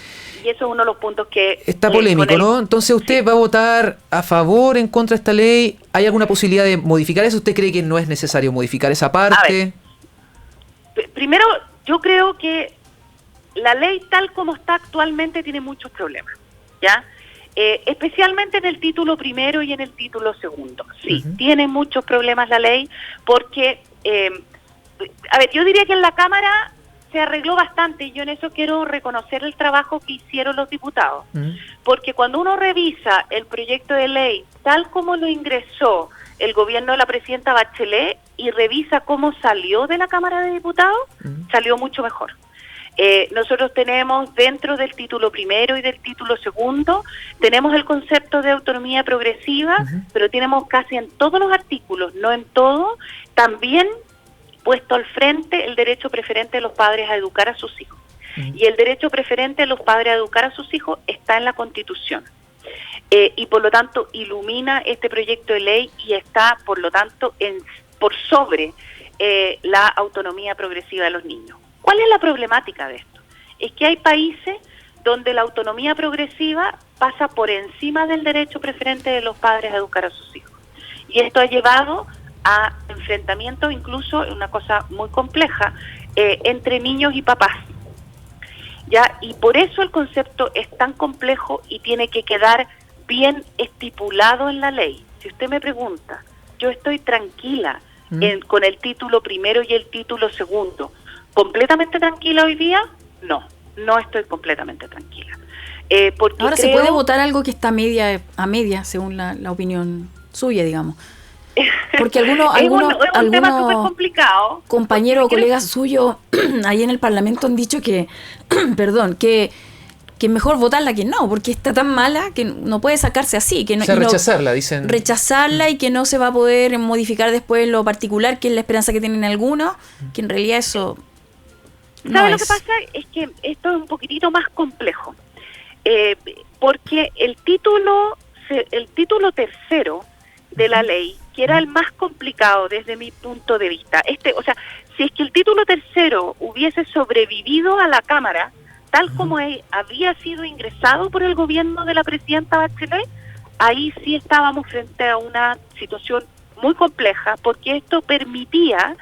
Y eso es uno de los puntos que... Está polémico, ¿no? Entonces, ¿usted va a votar a favor, en contra de esta ley? ¿Hay alguna posibilidad de modificar eso? ¿Usted cree que no es necesario modificar esa parte? Primero, yo creo que la ley tal como está actualmente tiene muchos problemas, ¿ya? Especialmente en el título primero y en el título segundo. Sí, tiene muchos problemas la ley porque, yo diría que en la Cámara se arregló bastante, y yo en eso quiero reconocer el trabajo que hicieron los diputados, porque cuando uno revisa el proyecto de ley tal como lo ingresó el gobierno de la presidenta Bachelet y revisa cómo salió de la Cámara de Diputados, salió mucho mejor. Nosotros tenemos dentro del título primero y del título segundo, tenemos el concepto de autonomía progresiva, pero tenemos casi en todos los artículos, no en todo, también puesto al frente el derecho preferente de los padres a educar a sus hijos. Y el derecho preferente de los padres a educar a sus hijos está en la Constitución. Y por lo tanto ilumina este proyecto de ley y está por lo tanto por sobre la autonomía progresiva de los niños. ¿Cuál es la problemática de esto? Es que hay países donde la autonomía progresiva pasa por encima del derecho preferente de los padres a educar a sus hijos. Y esto ha llevado a enfrentamientos, incluso una cosa muy compleja, entre niños y papás. ¿Ya? Y por eso el concepto es tan complejo y tiene que quedar bien estipulado en la ley. Si usted me pregunta, yo estoy tranquila con el título primero y el título segundo. ¿Completamente tranquila hoy día? No estoy completamente tranquila. Porque ahora se puede votar algo que está a media, según la opinión suya, digamos. Porque algunos tema súper complicado, compañeros o colegas suyos ahí en el Parlamento han dicho que que es mejor votarla que no, porque está tan mala que no puede sacarse así. Que no, rechazarla, dicen. Rechazarla y que no se va a poder modificar después lo particular, que es la esperanza que tienen algunos, que en realidad eso no ¿sabe es. lo que pasa? Es que esto es un poquitito más complejo, porque el título tercero de la ley, que era el más complicado desde mi punto de vista, si es que el título tercero hubiese sobrevivido a la Cámara, tal como había sido ingresado por el gobierno de la presidenta Bachelet, ahí sí estábamos frente a una situación muy compleja, porque esto permitía,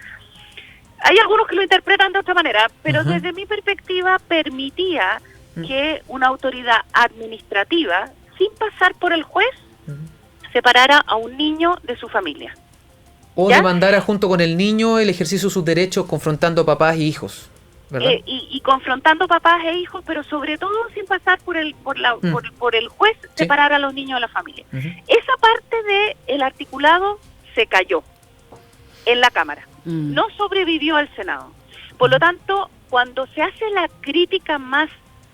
hay algunos que lo interpretan de otra manera, pero desde mi perspectiva permitía que una autoridad administrativa, sin pasar por el juez, separara a un niño de su familia. O demandara junto con el niño el ejercicio de sus derechos confrontando papás y hijos. Y confrontando papás e hijos, pero sobre todo sin pasar por el juez, separar a los niños de la familia. Esa parte del articulado se cayó en la Cámara, no sobrevivió al Senado. Por lo tanto, cuando se hace la crítica más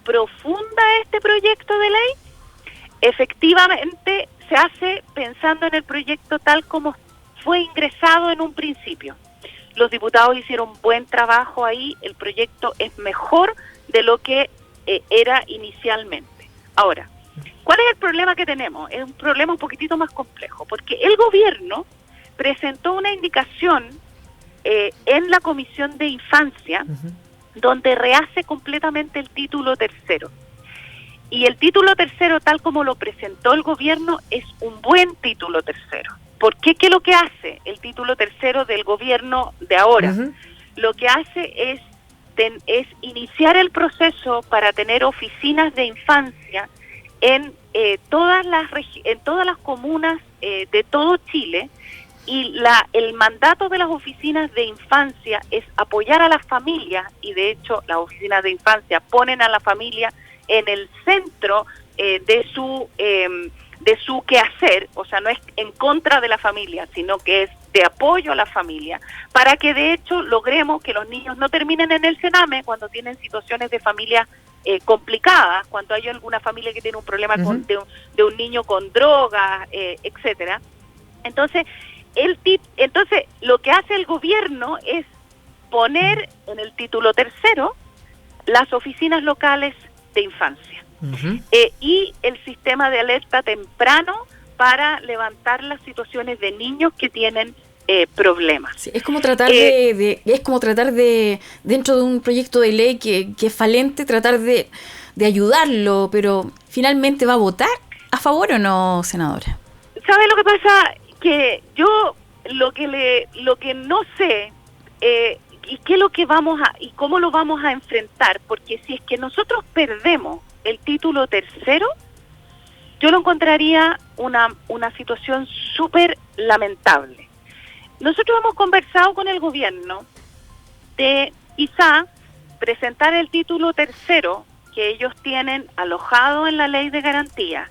profunda a este proyecto de ley, efectivamente se hace pensando en el proyecto tal como fue ingresado en un principio. Los diputados hicieron buen trabajo ahí, el proyecto es mejor de lo que era inicialmente. Ahora, ¿cuál es el problema que tenemos? Es un problema un poquitito más complejo, porque el gobierno presentó una indicación en la Comisión de Infancia, donde rehace completamente el título tercero. Y el título tercero, tal como lo presentó el gobierno, es un buen título tercero. ¿Por qué? ¿Qué es lo que hace el título tercero del gobierno de ahora? Lo que hace es iniciar el proceso para tener oficinas de infancia en todas las comunas de todo Chile, y el mandato de las oficinas de infancia es apoyar a las familias, y de hecho las oficinas de infancia ponen a la familia en el centro de de su quehacer, o sea, no es en contra de la familia, sino que es de apoyo a la familia, para que de hecho logremos que los niños no terminen en el Sename cuando tienen situaciones de familia complicadas, cuando hay alguna familia que tiene un problema de un niño con drogas, etcétera. Entonces, entonces lo que hace el gobierno es poner en el título tercero las oficinas locales de infancia y el sistema de alerta temprano para levantar las situaciones de niños que tienen problemas. Sí, es como tratar de dentro de un proyecto de ley que es falente, tratar de ayudarlo, pero finalmente ¿va a votar a favor o no, senadora? ¿Sabe lo que pasa? Que yo lo que no sé y qué es lo que y cómo lo vamos a enfrentar, porque si es que nosotros perdemos el título tercero, yo lo encontraría una situación súper lamentable. Nosotros hemos conversado con el gobierno de quizá presentar el título tercero que ellos tienen alojado en la ley de garantía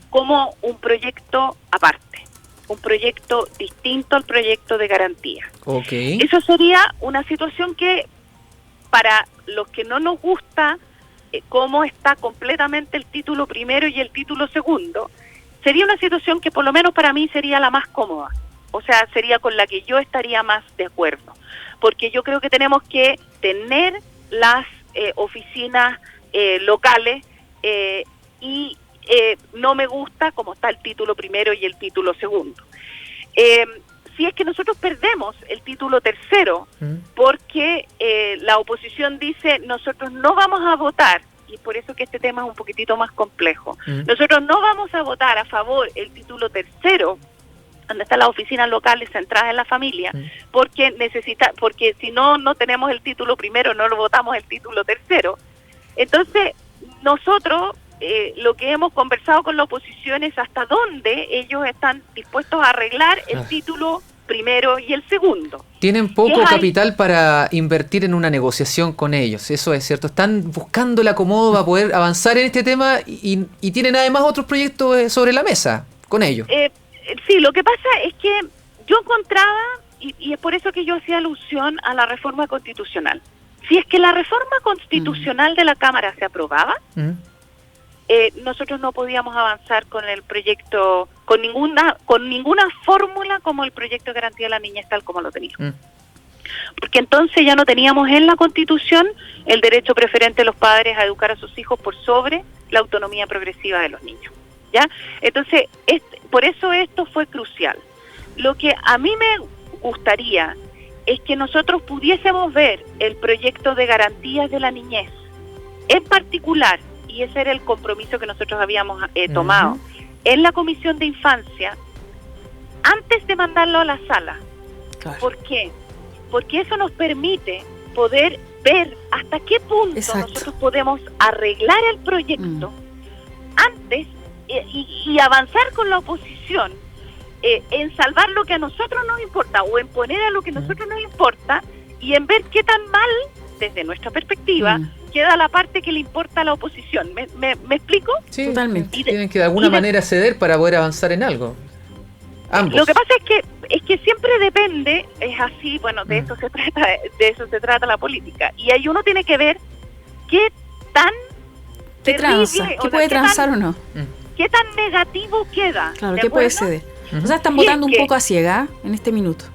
como un proyecto aparte, un proyecto distinto al proyecto de garantía. Okay. Eso sería una situación que para los que no nos gusta cómo está completamente el título primero y el título segundo, sería una situación que por lo menos para mí sería la más cómoda. O sea, sería con la que yo estaría más de acuerdo. Porque yo creo que tenemos que tener las oficinas locales y no me gusta cómo está el título primero y el título segundo. Si es que nosotros perdemos el título tercero porque la oposición dice nosotros no vamos a votar, y por eso que este tema es un poquitito más complejo, nosotros no vamos a votar a favor el título tercero, donde están las oficinas locales centradas en la familia, porque si no tenemos el título primero, no lo votamos el título tercero. Entonces, nosotros lo que hemos conversado con la oposición es hasta dónde ellos están dispuestos a arreglar el título primero y el segundo. Tienen poco capital para invertir en una negociación con ellos, eso es cierto. Están buscando el acomodo para poder avanzar en este tema y tienen además otros proyectos sobre la mesa con ellos. Sí, lo que pasa es que yo encontraba, y es por eso que yo hacía alusión a la reforma constitucional. Si es que la reforma constitucional de la Cámara se aprobaba, nosotros no podíamos avanzar con el proyecto, con ninguna fórmula como el proyecto de garantía de la niñez tal como lo teníamos. Porque entonces ya no teníamos en la Constitución el derecho preferente de los padres a educar a sus hijos por sobre la autonomía progresiva de los niños. ¿Ya? Entonces, por eso esto fue crucial. Lo que a mí me gustaría es que nosotros pudiésemos ver el proyecto de garantías de la niñez, en particular, y ese era el compromiso que nosotros habíamos tomado, en la Comisión de Infancia, antes de mandarlo a la sala. Claro. ¿Por qué? Porque eso nos permite poder ver hasta qué punto nosotros podemos arreglar el proyecto antes y avanzar con la oposición en salvar lo que a nosotros nos importa o en poner a lo que a nosotros nos importa y en ver qué tan mal, desde nuestra perspectiva, queda la parte que le importa a la oposición. ¿Me explico? Sí, totalmente. Tienen que de alguna manera ceder para poder avanzar en algo. Ambos. Lo que pasa es que siempre depende, es así, bueno, de eso se trata la política. Y ahí uno tiene que ver qué tan terrible, ¿qué puede transar o no? ¿Qué tan negativo queda? Claro, ¿qué puede ceder? O sea, están votando un poco a ciega en este minuto.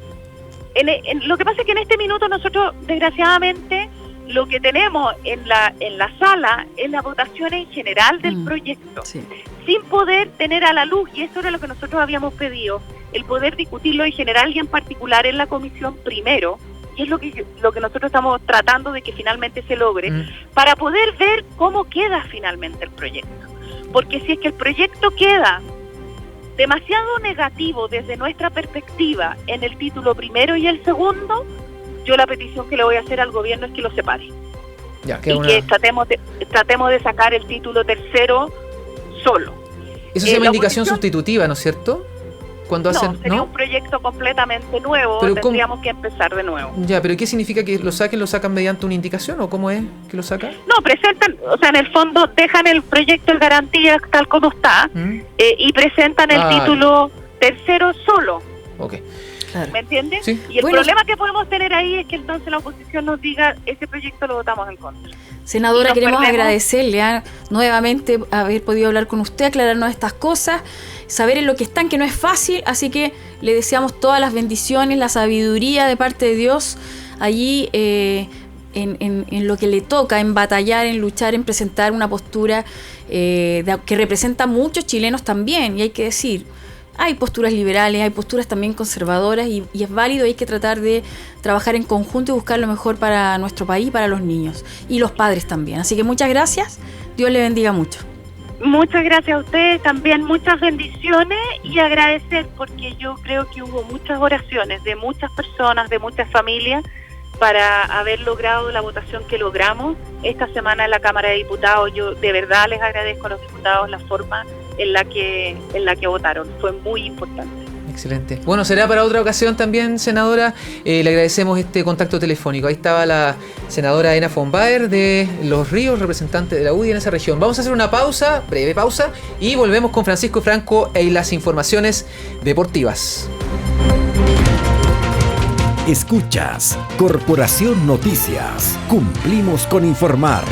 Lo que pasa es que en este minuto nosotros, desgraciadamente, lo que tenemos en la sala es la votación en general del proyecto, sin poder tener a la luz, y eso era lo que nosotros habíamos pedido, el poder discutirlo en general y en particular en la comisión primero, y es lo que nosotros estamos tratando de que finalmente se logre, para poder ver cómo queda finalmente el proyecto. Porque si es que el proyecto queda demasiado negativo desde nuestra perspectiva en el título primero y el segundo, yo la petición que le voy a hacer al gobierno es que lo separe. Que tratemos de sacar el título tercero solo. Eso se llama indicación sustitutiva, ¿no es cierto? cuando hacen... No, sería un proyecto completamente nuevo, pero tendríamos que empezar de nuevo. Ya, pero ¿qué significa que lo sacan mediante una indicación o cómo es que lo sacan? No, presentan, o sea, en el fondo dejan el proyecto en garantía tal como está y presentan el título tercero solo. Ok. Claro. ¿Me entiendes? Sí. Y el problema que podemos tener ahí es que entonces la oposición nos diga ese proyecto lo votamos en contra. Senadora, queremos agradecerle nuevamente haber podido hablar con usted, aclararnos estas cosas, saber en lo que están, que no es fácil, así que le deseamos todas las bendiciones, la sabiduría de parte de Dios allí en lo que le toca, en batallar, en luchar, en presentar una postura que representa a muchos chilenos también, y hay que decir, hay posturas liberales, hay posturas también conservadoras y es válido, hay que tratar de trabajar en conjunto y buscar lo mejor para nuestro país, para los niños y los padres también. Así que muchas gracias, Dios le bendiga mucho. Muchas gracias a ustedes, también muchas bendiciones y agradecer porque yo creo que hubo muchas oraciones de muchas personas, de muchas familias para haber logrado la votación que logramos esta semana en la Cámara de Diputados. Yo de verdad les agradezco a los diputados la forma en la que votaron, fue muy importante. Excelente. Bueno, será para otra ocasión también, senadora. Le agradecemos este contacto telefónico. Ahí estaba la senadora Ena von Baer de Los Ríos, representante de la UDI en esa región. Vamos a hacer una pausa, breve pausa, y volvemos con Francisco Franco y las informaciones deportivas. Escuchas Corporación Noticias. Cumplimos con informar.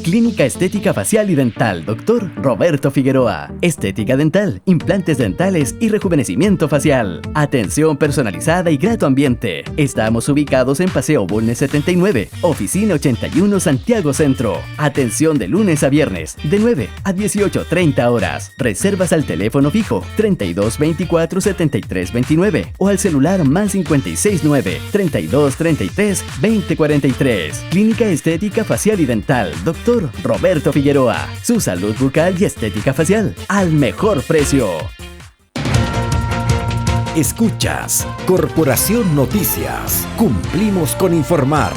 Clínica Estética Facial y Dental, Dr. Roberto Figueroa. Estética dental, implantes dentales y rejuvenecimiento facial. Atención personalizada y grato ambiente. Estamos ubicados en Paseo Bulnes 79, Oficina 81, Santiago Centro. Atención de lunes a viernes, de 9 a 18:30 horas. Reservas al teléfono fijo 32 24 73 29 o al celular más 569 32 33 20 43. Clínica Estética Facial y Dental, Dr. Roberto Figueroa. Su salud bucal y estética facial al mejor precio. Escuchas Corporación Noticias. Cumplimos con informar.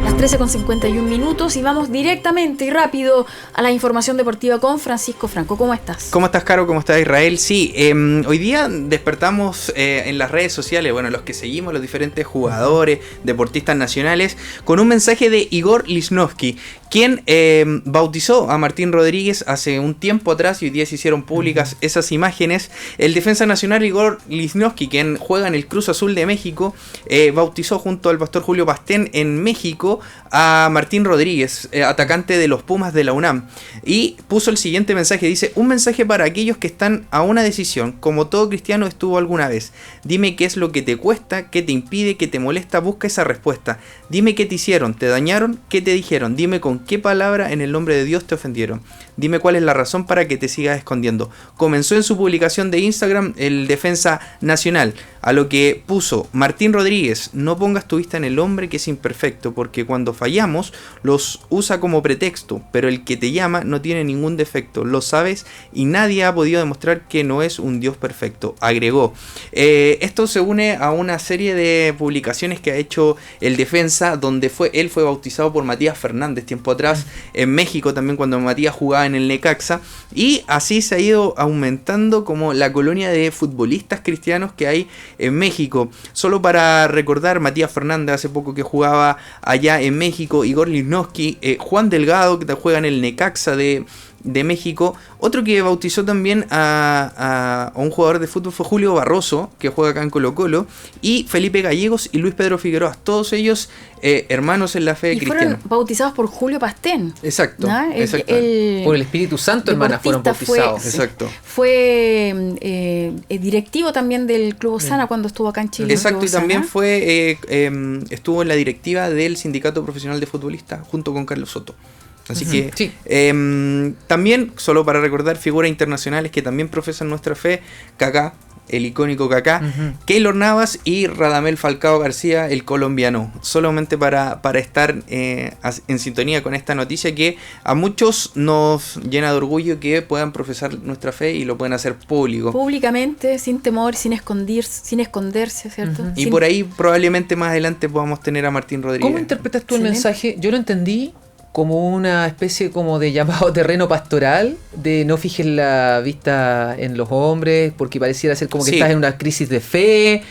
Las 13:51 y vamos directamente y rápido a la información deportiva con Francisco Franco. ¿Cómo estás? ¿Cómo estás, Caro? ¿Cómo estás, Israel? Sí, hoy día despertamos en las redes sociales, bueno, los que seguimos, los diferentes jugadores, deportistas nacionales, con un mensaje de Igor Lichnowsky, quien bautizó a Martín Rodríguez hace un tiempo atrás y hoy día se hicieron públicas esas imágenes. El defensa nacional Igor Lichnowsky, quien juega en el Cruz Azul de México, bautizó junto al pastor Julio Pastén en México a Martín Rodríguez, atacante de los Pumas de la UNAM, y puso el siguiente mensaje, dice: un mensaje para aquellos que están a una decisión, como todo cristiano estuvo alguna vez. Dime qué es lo que te cuesta, qué te impide, qué te molesta, busca esa respuesta. Dime qué te hicieron, te dañaron, qué te dijeron, dime con qué palabra en el nombre de Dios te ofendieron. Dime cuál es la razón para que te sigas escondiendo. Comenzó en su publicación de Instagram el defensa nacional, a lo que puso: Martín Rodríguez, no pongas tu vista en el hombre que es imperfecto, porque cuando fallamos los usa como pretexto, pero el que te llama no tiene ningún defecto, lo sabes, y nadie ha podido demostrar que no es un Dios perfecto, agregó. Esto se une a una serie de publicaciones que ha hecho el defensa, donde él fue bautizado por Matías Fernández tiempo atrás, en México también, cuando Matías jugaba en el Necaxa, y así se ha ido aumentando como la colonia de futbolistas cristianos que hay en México. Solo para recordar, Matías Fernández hace poco que jugaba allá en México, Igor Lichnowsky, Juan Delgado, que juega en el Necaxa de México. Otro que bautizó también a un jugador de fútbol fue Julio Barroso, que juega acá en Colo Colo, y Felipe Gallegos y Luis Pedro Figueroa, todos ellos hermanos en la fe cristiana. Fueron bautizados por Julio Pastén. Exacto, ¿no? Por el Espíritu Santo, hermanas, fueron bautizados. Exacto. Fue directivo también del Club Osana cuando estuvo acá en Chile. Exacto, y también estuvo en la directiva del Sindicato Profesional de Futbolistas junto con Carlos Soto. Así que sí. También, solo para recordar, figuras internacionales que también profesan nuestra fe: Kaká, el icónico Kaká, Keylor Navas y Radamel Falcao García, el colombiano. Solamente para estar en sintonía con esta noticia que a muchos nos llena de orgullo que puedan profesar nuestra fe y lo pueden hacer público. Públicamente, sin temor, sin esconderse, ¿cierto? Y por ahí probablemente más adelante podamos tener a Martín Rodríguez. ¿Cómo interpretas tú el mensaje? Yo lo entendí como una especie como de llamado terreno pastoral, de no fijes la vista en los hombres, porque pareciera ser como que estás en una crisis de fe.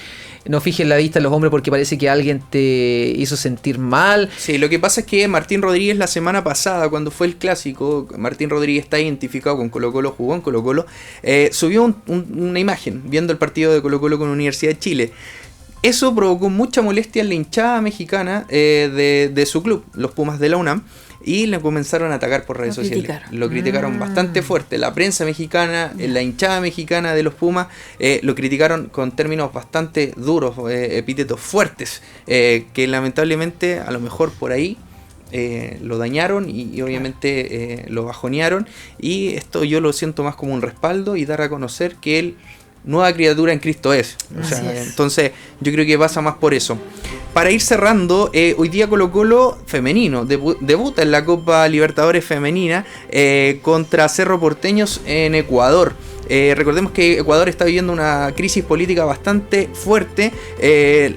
No fijes la vista en los hombres porque parece que alguien te hizo sentir mal. Sí, lo que pasa es que Martín Rodríguez la semana pasada, cuando fue el clásico, Martín Rodríguez está identificado con Colo-Colo, jugó en Colo-Colo, subió una imagen viendo el partido de Colo-Colo con Universidad de Chile. Eso provocó mucha molestia en la hinchada mexicana de su club, los Pumas de la UNAM, y le comenzaron a atacar por redes sociales. Lo criticaron bastante fuerte. La prensa mexicana, la hinchada mexicana de los Pumas, lo criticaron con términos bastante duros, epítetos fuertes, que lamentablemente a lo mejor por ahí lo dañaron y obviamente lo bajonearon. Y esto yo lo siento más como un respaldo y dar a conocer que él nueva criatura en Cristo es. Entonces yo creo que pasa más por eso. Para ir cerrando, hoy día Colo-Colo femenino debuta en la Copa Libertadores femenina contra Cerro Porteños en Ecuador. Recordemos que Ecuador está viviendo una crisis política bastante fuerte.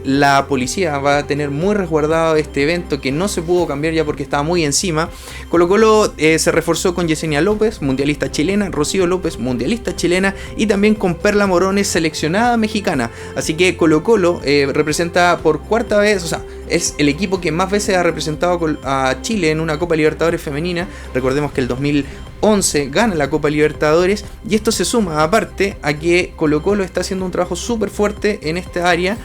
La policía va a tener muy resguardado este evento que no se pudo cambiar ya porque estaba muy encima. Colo-Colo se reforzó con Yesenia López, mundialista chilena, Rocío López, mundialista chilena, y también con Perla Morones, seleccionada mexicana. Así que Colo-Colo representa por cuarta vez, o sea, es el equipo que más veces ha representado a Chile en una Copa Libertadores femenina. Recordemos que el 2011 gana la Copa Libertadores, y esto se suma aparte a que Colo-Colo está haciendo un trabajo súper fuerte en esta área.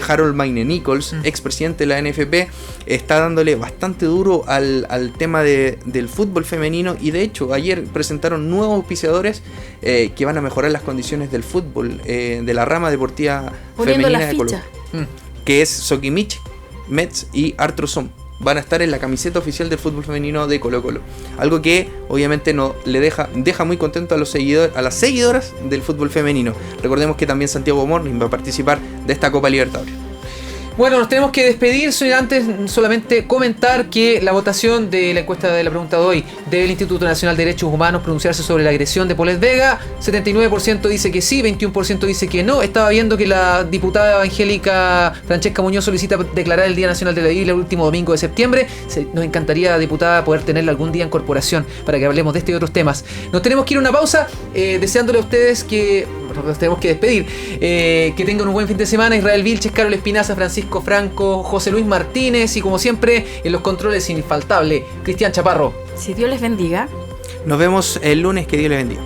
Harold Maine Nichols, expresidente de la NFP, está dándole bastante duro al tema del fútbol femenino, y de hecho ayer presentaron nuevos auspiciadores que van a mejorar las condiciones del fútbol de la rama deportiva femenina de Colo-Colo, que es Sokimich, Metz y Artrosom. Van a estar en la camiseta oficial del fútbol femenino de Colo-Colo. Algo que obviamente no le deja muy contento a las seguidoras del fútbol femenino. Recordemos que también Santiago Morning va a participar de esta Copa Libertadores. Bueno, nos tenemos que despedir. Antes solamente comentar que la votación de la encuesta de la pregunta de hoy del Instituto Nacional de Derechos Humanos, pronunciarse sobre la agresión de Paulette Vega, 79% dice que sí, 21% dice que no. Estaba viendo que la diputada evangélica Francesca Muñoz solicita declarar el Día Nacional de la Biblia el último domingo de septiembre. Nos encantaría, diputada, poder tenerla algún día en corporación para que hablemos de este y otros temas. Nos tenemos que ir a una pausa, deseándole a ustedes que... Nos tenemos que despedir. Que tengan un buen fin de semana. Israel Vilches, Carol Espinaza, Francisco Franco, José Luis Martínez, y como siempre en los controles infaltable Cristian Chaparro. Si Dios les bendiga. Nos vemos el lunes, que Dios les bendiga.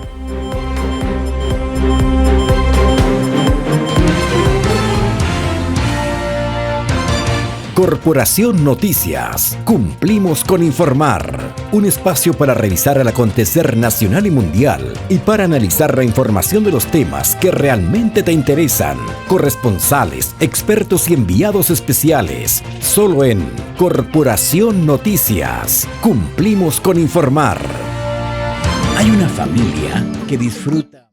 Corporación Noticias. Cumplimos con informar. Un espacio para revisar el acontecer nacional y mundial y para analizar la información de los temas que realmente te interesan. Corresponsales, expertos y enviados especiales. Solo en Corporación Noticias. Cumplimos con informar. Hay una familia que disfruta